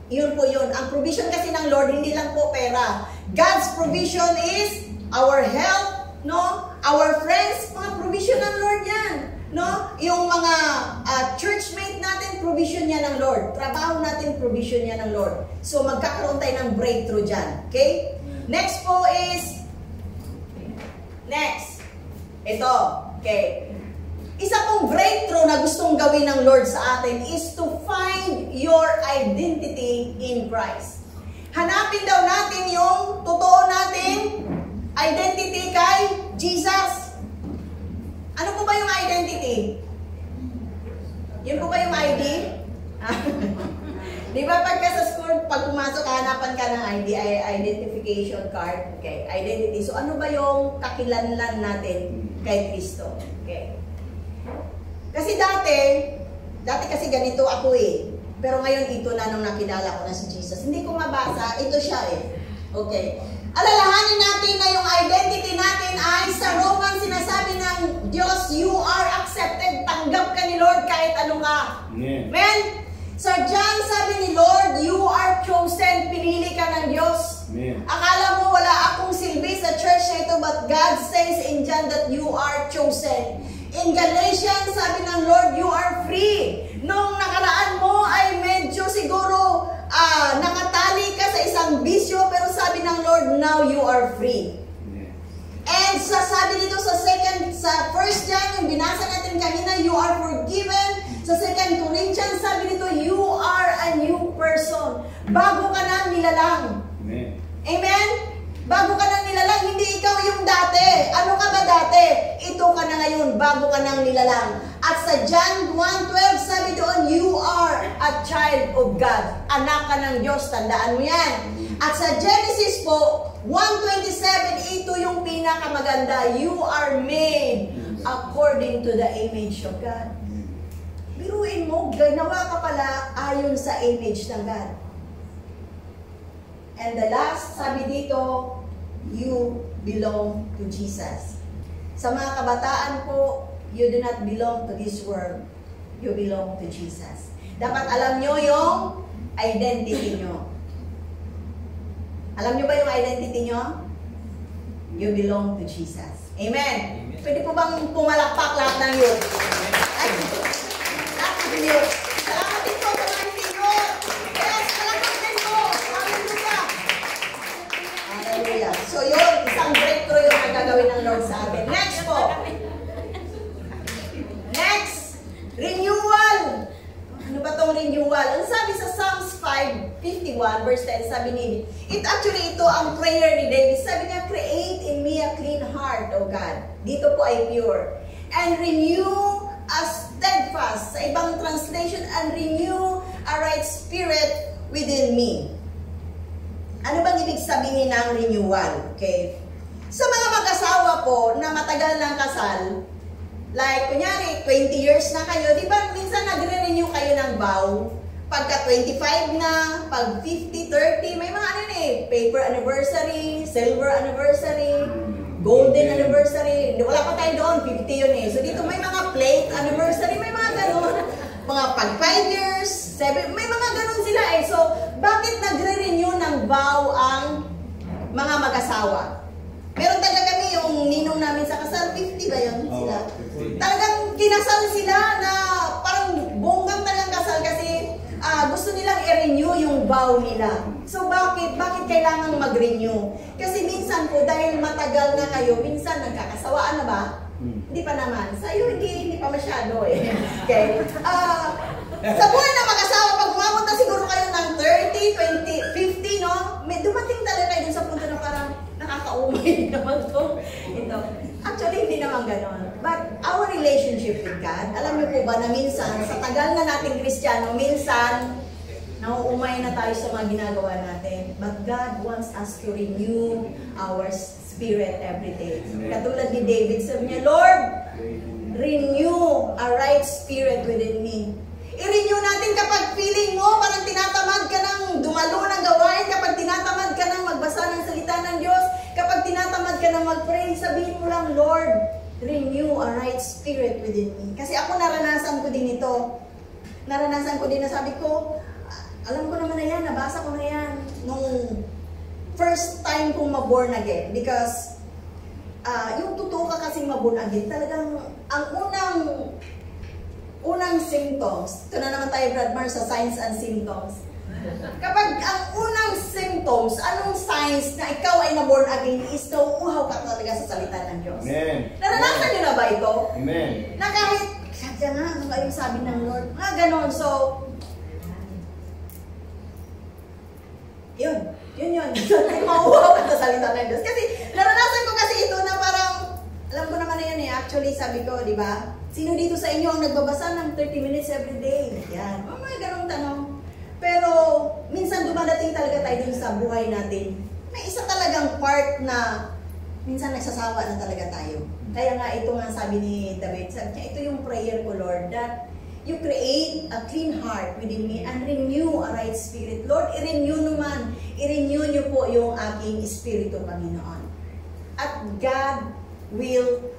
Yun po yun. Ang provision kasi ng Lord, hindi lang po pera. God's provision is our health, no? Our friends, mga provision ng Lord yan. No? Yung mga churchmate natin, provision niya ng Lord. Trabaho natin, provision niya ng Lord. So, magkakaroon tayo ng breakthrough dyan. Okay? Next po is, ito. Okay. Isa pong breakthrough na gustong gawin ng Lord sa atin is to find your identity in Christ. Hanapin daw natin yung totoo natin identity kay Jesus. Ano po ba yung identity? identity? Yun po ba yung ID? Di ba pagka sa school, pag pumasok, hanapan ka ng ID, identification card, okay, identity. So ano ba yung kakilanlan natin kay Kristo? Okay. Kasi dati kasi ganito ako eh. Pero ngayon ito na nung nakilala ko na si Jesus. Hindi ko mabasa, ito siya eh. Okay. Alalahanin natin na yung identity natin ay sa Romans sinasabi ng Diyos, you are accepted. Tanggap ka ni Lord kahit ano ka. Yeah. Amen? Sa John sabi ni Lord, you are chosen. Pinili ka ng Diyos. Amen. Akala mo wala akong silbi sa church na ito, but God says in John that you are chosen. In Galatians, sabi ng Lord, you are free. Nung nakaraan mo ay medyo siguro nakatali ka sa isang bisyo, pero sabi ng Lord, now you are free. And sabi dito sa 1 John, yung binasa natin kanina, you are forgiven. Sa 2 Corinthians, sabi dito, you are a new person. Bago ka na nilalang. Amen. Amen? Bago ka nang nilalang, hindi ikaw yung dati. Ano ka ba dati? Ito ka na ngayon, bago ka nang nilalang. At sa John 1:12, sabi doon, you are a child of God. Anak ka ng Diyos, tandaan mo yan. At sa Genesis po, 1:27, ito yung pinakamaganda. You are made according to the image of God. Biruin mo, ginawa ka pala ayon sa image ng God. And the last, sabi dito, you belong to Jesus. Sa mga kabataan po, you do not belong to this world. You belong to Jesus. Dapat alam nyo yung identity nyo. Alam nyo ba yung identity nyo? You belong to Jesus. Amen. Pwede po bang pumalakpak lahat ng yun? Lahat ng yun. Salamat din po sa mga senior. Yes, salamat din po. Hallelujah. Hallelujah. So yun, isang breakthrough yung nagagawin ng Lord sa atin. Next po. Next, renewal. Ano ba tong renewal? Ang sabi sa Psalms 5:51 verse 10, sabi ni, ito ang prayer ni David. Sabi niya, create in me a clean heart, O God. Dito po ay pure. And renew a steadfast. Sa ibang translation, and renew a right spirit within me. Ano bang ibig sabihin ng renewal? Okay. Sa mga mag-asawa po na matagal ng kasal, like, kunyari, 20 years na kayo, di ba, minsan nagre-renew kayo ng vow. Pagka 25 na, pag 50, 30, may mga ano eh, paper anniversary, silver anniversary, golden anniversary. Wala pa tayo doon, 50 yun eh. So dito may mga plate anniversary, may mga ganun. Mga pag 5 years, 7, may mga ganun sila eh. So, bakit nagre-renew ng vow ang mga mag-asawa? Meron talaga kami yung ninong namin sa kasal, 50 ba yun sila? Talagang kinasal sila na parang bonggang talagang kasal kasi gusto nilang i-renew yung vow nila. So bakit? Bakit kailangan mag-renew? Kasi minsan po, dahil matagal na kayo, minsan nagkakasawaan na ba? Hindi pa naman. Sa'yo, hindi pa masyado eh. Okay? Sa buhay na mag-asawa, pag umabot na siguro kayo ng 30, 20, 50, no? May dumating talaga kayo dun sa punto na parang nakakaumay naman to. Ito. Actually, hindi naman ganon. But our relationship with God, alam niyo po ba na minsan, sa tagal na nating Kristiyano, minsan, nauumay na tayo sa mga ginagawa natin. But God wants us to renew our spirit every day. Katulad ni David, sabi niya, Lord, renew a right spirit within me. I-renew natin kapag feeling mo, parang tinatamad ka ng dumalo ng gawain, kapag tinatamad ka ng magbasa ng salita ng Diyos, kapag tinatamad ka ng mag-pray, sabihin mo lang, Lord, renew a right spirit within me. Kasi ako naranasan ko din ito. Naranasan ko din na sabi ko, alam ko naman na yan, nabasa ko na yan nung first time kong ma-born again. Because yung totoo ka kasing ma-born again, talagang ang unang symptoms, ito na naman tayo, Bradmar, sa signs and symptoms. Kapag ang unang symptoms, anong signs na ikaw ay na-born again is nauuhaw ka talaga sa salita ng Diyos. Amen. Naranasan niyo na ba ito? Amen. Na kahit, sadya nga, ano ba yung sabi ng Lord? Mga ganon. So, yun. Mauuhaw ka sa salita ng Diyos. Kasi, naranasan ko kasi ito na parang, Alam ko naman na yan eh. Actually, sabi ko, di ba? Sino dito sa inyo ang nagbabasa ng 30 minutes every day? Yan. Mga ganong tanong. Pero, minsan dumadating talaga tayo dun sa buhay natin. May isa talagang part na minsan nagsasawa na talaga tayo. Kaya nga, ito nga sabi ni David, sabi niya, ito yung prayer ko, Lord, that you create a clean heart within me and renew a right spirit. Lord, i-renew naman. I-renew niyo po yung aking espiritu, Panginoon. At God will,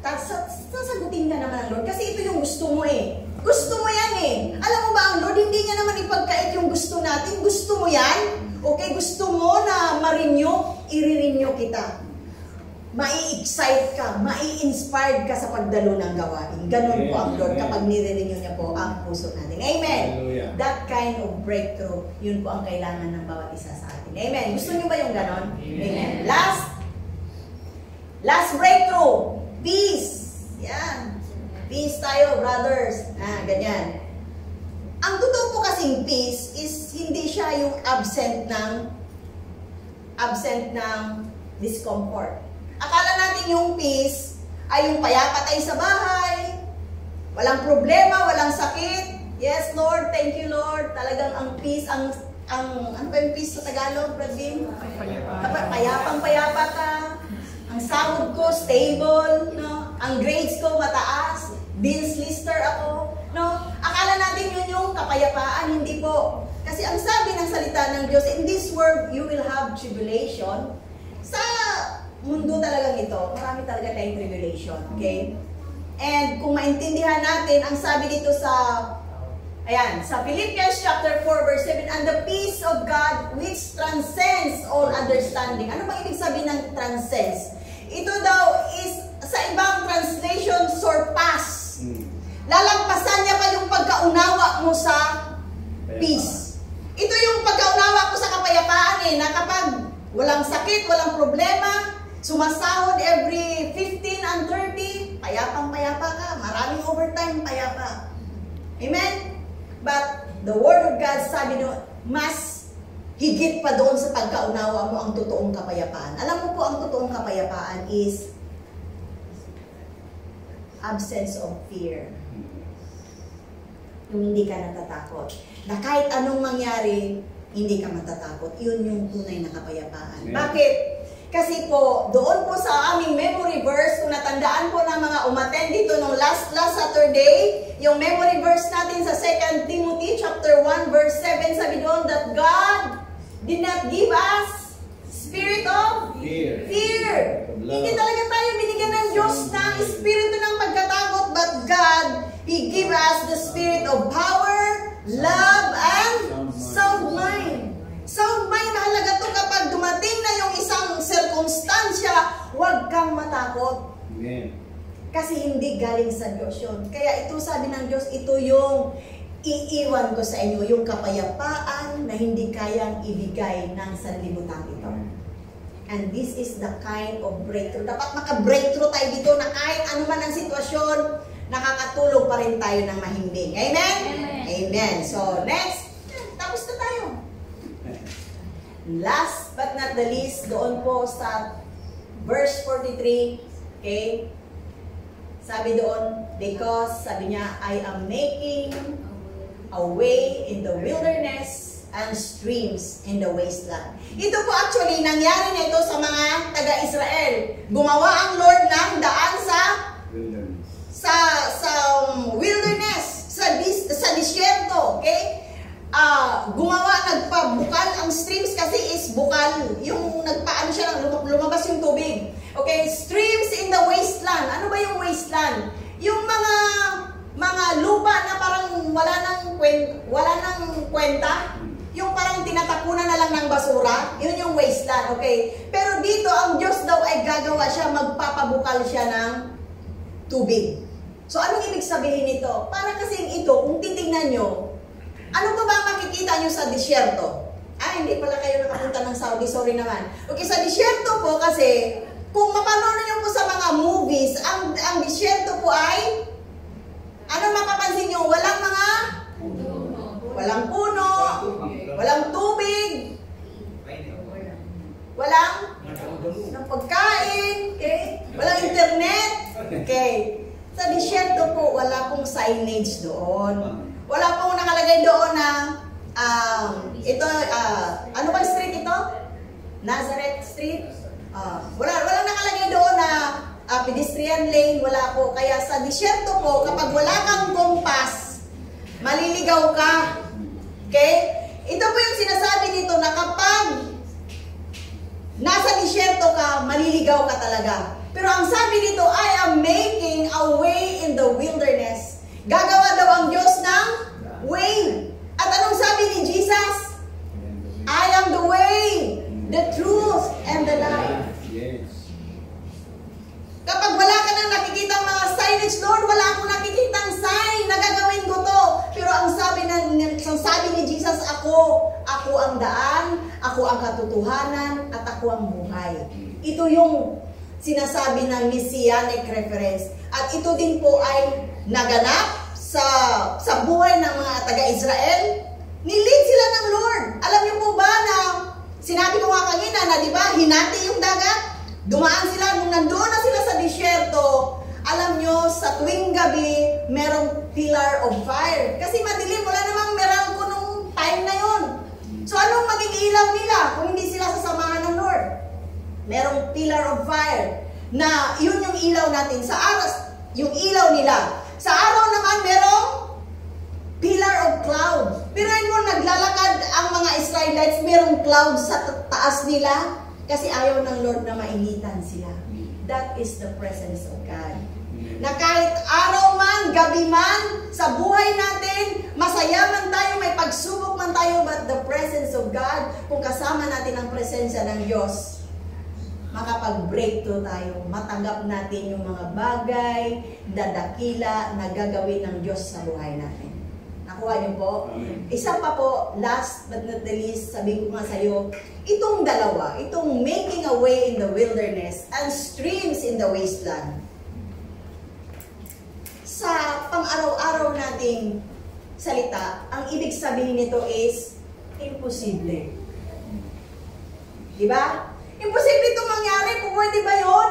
sasagutin ka naman ng Lord. Kasi ito yung gusto mo eh. Gusto mo yan eh. Alam mo ba ang Lord, hindi niya naman ipagkait yung gusto natin. Gusto mo yan? Okay, gusto mo na ma-renew? I-renew kita. Mai-excite ka, mai-inspired ka sa pagdalo ng gawain. Ganun po ang Lord kapag nire-renew niya po ang puso natin. Amen. Hallelujah. That kind of breakthrough, yun po ang kailangan ng bawat isa sa atin. Amen. Gusto niyo ba yung ganon? Amen. Last breakthrough. Peace. Yan. Peace tayo, brothers. Ganyan. Ang totoo po kasing peace is hindi siya yung absent ng discomfort. Akala natin yung peace ay yung payapa tayo sa bahay, walang problema, walang sakit. Yes, Lord, thank you, Lord. Talagang ang peace, ano ba yung peace sa Tagalog, Brad Bim? Payapang-payapa ka. Ang sahod ko, stable, no? Ang grades ko, mataas. Dean's lister ako, no? Akala natin yun yung kapayapaan, hindi po. Kasi ang sabi ng salita ng Diyos, in this world, you will have tribulation. Sa mundo talagang ito, marami talaga tayong tribulation, okay? And kung maintindihan natin, ang sabi dito sa Philippians chapter 4 verse 7, and the peace of God which transcends all understanding. Ano bang ibig sabihin ng transcends? Ito daw is, sa ibang translation, surpass. Lalampasan niya pa yung pagkaunawa mo sa peace. Ito yung pagkaunawa ko sa kapayapaan eh, na kapag walang sakit, walang problema, sumasahod every 15 and 30, payapang-payapa ka, maraming overtime, payapa. Amen? But the Word of God sabi doon, mas higit pa doon sa pagkaunawa mo ang totoong kapayapaan. Alam mo po, ang totoong kapayapaan is absence of fear. Yung hindi ka natatakot. Na kahit anong mangyari, hindi ka matatakot. Yun yung tunay na kapayapaan. Bakit? Kasi po, doon po sa aming memory verse, kung natandaan po ng mga umattend dito nung last Saturday, yung memory verse natin sa 2 Timothy chapter 1 verse 7, sabi doon that God did not give us spirit of fear. Hindi talaga tayo binigyan ng Diyos ng espiritu ng pagkatakot, but God, He gave us the spirit of power, love, and sound mind. Sound mind, mahalaga to kapag dumating na yung isang sirkumstansya, huwag kang matakot. Amen. Kasi hindi galing sa Diyos yun. Kaya ito sabi ng Diyos, ito yung iiwan ko sa inyo, yung kapayapaan na hindi kayang ibigay ng sanlibutan ito. And this is the kind of breakthrough. Dapat maka-breakthrough tayo dito na kahit ano man ang sitwasyon, nakakatulog pa rin tayo ng mahimbing. Amen? Amen. So, next. Tapos na tayo. Last but not the least, doon po sa verse 43, okay? Sabi doon, because, sabi niya, I am making a way in the wilderness and streams in the wasteland. Ito po actually, nangyari na ito sa mga taga-Israel. Gumawa ang Lord ng daan sa wilderness, sa disyerto, okay? Gumawa, nagpabukal ang streams kasi is bukal. Yung nagpaano siya, lumabas yung tubig. Okay, streams in the wasteland. Ano ba yung wasteland? Yung mga lupa na parang wala nang kwenta. Yung parang tinatapunan na lang ng basura. Yun yung wasteland, okay? Pero dito, ang Diyos daw ay gagawa siya, magpapabukal siya ng tubig. So, anong ibig sabihin nito? Para kasing ito, kung titignan nyo, ano ba makikita nyo sa disyerto? Hindi pala kayo nakapunta ng Saudi, sorry naman. Okay, sa disyerto po kasi, kung mapanood nyo po sa mga movies, ang disyerto po ay, ano mapapansin nyo? Walang puno, walang tubig, walang pagkain, okay? Walang internet. Okay. Sa disyerto po, wala pong signage doon. Wala pong nakalagay doon na ano ba street ito? Nazareth Street? Walang nakalagay doon na pedestrian lane, wala po. Kaya sa disyerto po, kapag wala kang kompas, maliligaw ka. Okay? Ito po yung sinasabi dito na kapag nasa disyerto ka, maliligaw ka talaga. Pero ang sabi dito, I am making a way in the wilderness. Gagawa daw ang Diyos ng way. At anong sabi ni Jesus? I am the way, the truth, and the life. Kapag wala ka nang nakikitang mga signage, Lord, wala akong nakikitang sign na gagawin ko to. Pero ang sabi ni Jesus, ako ang daan, ako ang katotohanan, at ako ang buhay. Ito yung sinasabi ng messianic reference. At ito din po ay naganap sa buhay ng mga taga-Israel. Nilid sila ng Lord. Alam niyo po ba na, sinabi ko nga kanina na di ba, hinati yung dagat? Dumaan sila, nung nandoon na sila sa disyerto, alam nyo, sa tuwing gabi, merong pillar of fire. Kasi madilim, wala namang Meralco nung time na yon. So anong maging ilaw nila kung hindi sila sasamahan ng Lord? Merong pillar of fire na yun yung ilaw natin. Sa araw, yung ilaw nila. Sa araw naman, merong pillar of cloud. Pero yun mo, naglalakad ang mga Israelites, merong cloud sa taas nila. Kasi ayaw ng Lord na mainitan sila. That is the presence of God. Na kahit araw man, gabi man, sa buhay natin, masaya man tayo, may pagsubok man tayo, but the presence of God, kung kasama natin ang presensya ng Diyos, makapag-breakthrough tayo, matanggap natin yung mga bagay, dadakila, na gagawin ng Diyos sa buhay natin. Nakuha niyo po? Isa pa po, last but not the least, sabi ko nga sa'yo, itong dalawa, itong making a way in the wilderness and streams in the wasteland. Sa pang-araw-araw nating salita, ang ibig sabihin nito is imposible. Diba? Imposible itong mangyari. Pwede ba yun?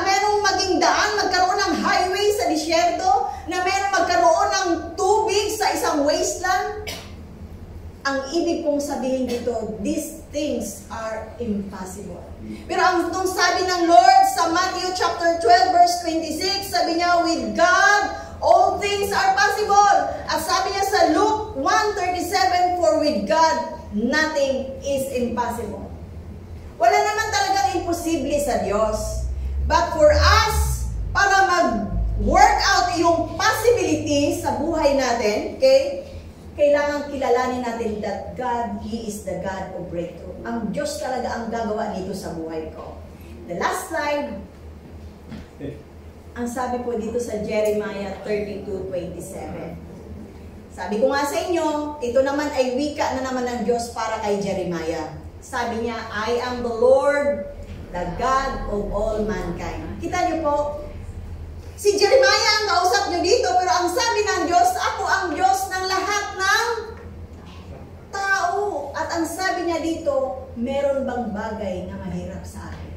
Merong maging daan, magkaroon ng highway sa disyerto, na merong magkaroon ng tubig sa isang wasteland. Ang ibig pong sabihin dito, these things are impossible. Pero nung sabi ng Lord sa Matthew chapter 12 verse 26, sabi niya, with God, all things are possible. At sabi niya sa Luke 1:37, for with God, nothing is impossible. Wala naman talagang imposible sa Diyos. But for us, para mag-work out yung possibility sa buhay natin, okay, kailangan kilalanin natin that God, He is the God of breakthrough. Ang Diyos talaga ang gagawa dito sa buhay ko. The last slide, ang sabi po dito sa Jeremiah 32:27. Sabi ko nga sa inyo, ito naman ay wika na naman ng Diyos para kay Jeremiah. Sabi niya, I am the Lord, the God of all mankind. Kita niyo po, si Jeremiah ang kausap niyo dito, pero ang sabi ng Diyos, ako ang Diyos ng lahat ng tao. At ang sabi niya dito, meron bang bagay na mahirap sa akin?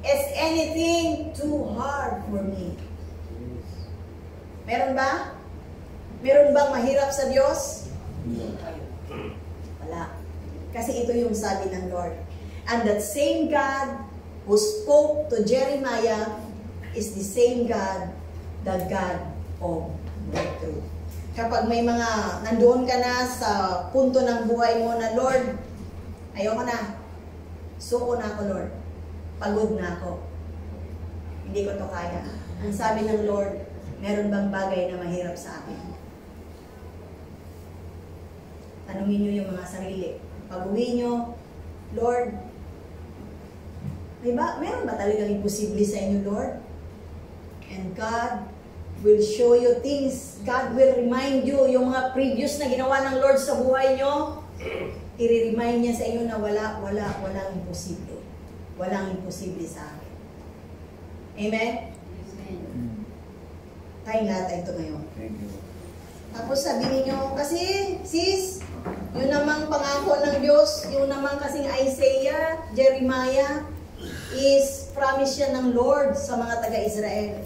Is anything too hard for me? Meron ba? Meron bang mahirap sa Diyos? Wala. Kasi ito yung sabi ng Lord. And that same God who spoke to Jeremiah is the same God, the God of breakthrough. Kapag may mga nandoon ka na sa punto ng buhay mo na, Lord, ayoko na. Suko na ako, Lord. Pagod na ako. Hindi ko to kaya. Ang sabi ng Lord, meron bang bagay na mahirap sa akin? Tanungin nyo yung mga sarili. Pag-uwi nyo, Lord, meron ba talagang imposible sa inyo, Lord? And God will show you things. God will remind you yung mga previous na ginawa ng Lord sa buhay nyo. I-remind niya sa inyo na walang imposible. Walang imposible sa akin. Amen? Amen. Tayong lahat ito ngayon. Tapos sabihin nyo, kasi sis, yun namang pangako ng Diyos, yun namang kasing Isaiah, Jeremiah, is promise yan ng Lord sa mga taga-Israel.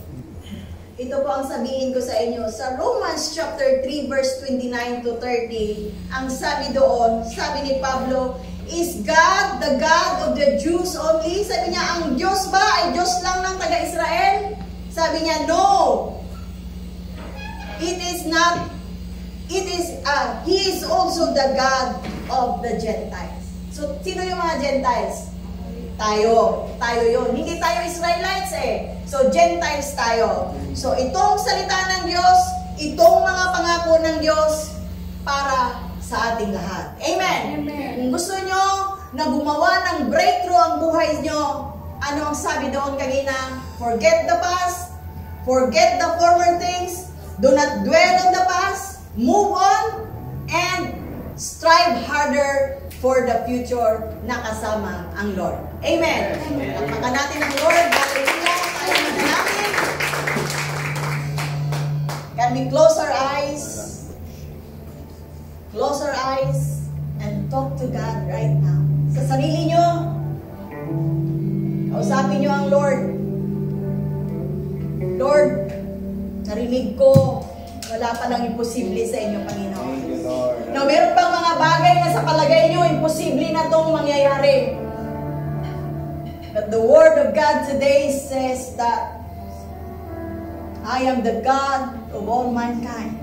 Ito po ang sabihin ko sa inyo. Sa Romans chapter 3 verse 29 to 30, ang sabi doon, sabi ni Pablo, is God the God of the Jews only? Sabi niya, ang Diyos ba ay Diyos lang ng taga-Israel? Sabi niya, no. It is not. He is also the God of the Gentiles. So, sino yung mga Gentiles? Tayo yun. Hindi tayo Israelites eh. So, Gentiles tayo. So, itong salita ng Diyos, itong mga pangako ng Diyos, para sa ating lahat. Amen? Amen. Kung gusto nyo na gumawa ng breakthrough ang buhay nyo, ano ang sabi doon kanina? Forget the past, forget the former things, do not dwell on the past, move on, and strive harder for the future na kasama ang Lord. Amen. Kapag natin ang Lord, hallelujah, tayo manalangin. Can we close our eyes? Close our eyes and talk to God right now. Sa sarili nyo, kausapin nyo ang Lord. Lord, narinig ko, wala palang imposible sa inyo, Panginoon. Now, meron bang mga bagay na sa palagay nyo, imposible na itong mangyayari? But the Word of God today says that I am the God of all mankind.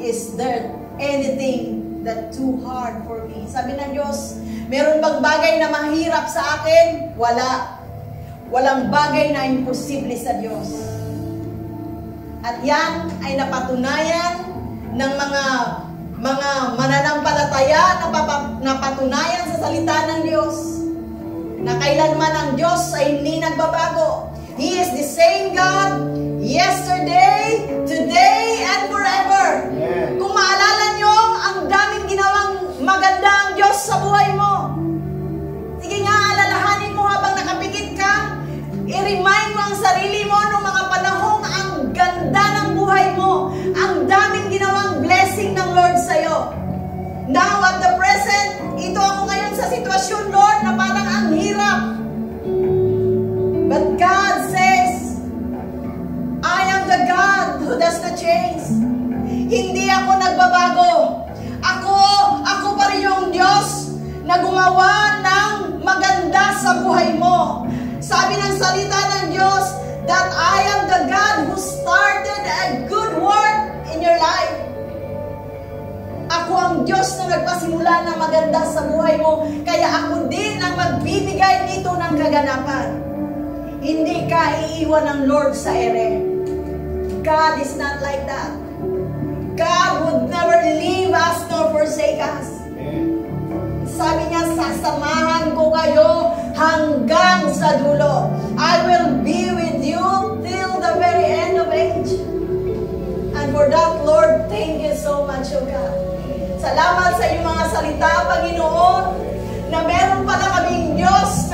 Is there anything that too hard for me? Sabi ng Diyos, meron bang bagay na mahirap sa akin? Wala. Walang bagay na imposible sa Diyos. At yan ay napatunayan ng mga mananampalataya, napatunayan sa salita ng Diyos, na kailanman ang Diyos ay hindi nagbabago. He is the same God, yesterday, today, and forever. Yeah. Kung maalala nyo, ang daming ginawang maganda ang Diyos sa buhay mo. Sige nga, alalahanin mo habang nakapikit ka, i-remind mo ang sarili mo noong mga panahong ang ganda ng buhay mo, ang daming ginawang blessing ng Lord sa'yo. Now, at the present, ito ako ngayon sa sitwasyon, Lord, na parang ang hirap. But God says, I am the God who does not change. Hindi ako nagbabago. Ako pa rin yung Diyos na gumawa ng maganda sa buhay mo. Sabi ng salita ng Diyos that I am the God who started a good work in your life. Ako ang Diyos na nagpasimula ng maganda sa buhay mo. Kaya ako din ang magbibigay nito ng kaganapan. Hindi ka iiwan ng Lord sa ere. God is not like that. God would never leave us nor forsake us. Sabi niya, sasamahan ko kayo hanggang sa dulo. I will be with you till the very end of age. And for that, Lord, thank you so much, O God. Salamat sa iyong mga salita, Panginoon, na meron pala kaming Diyos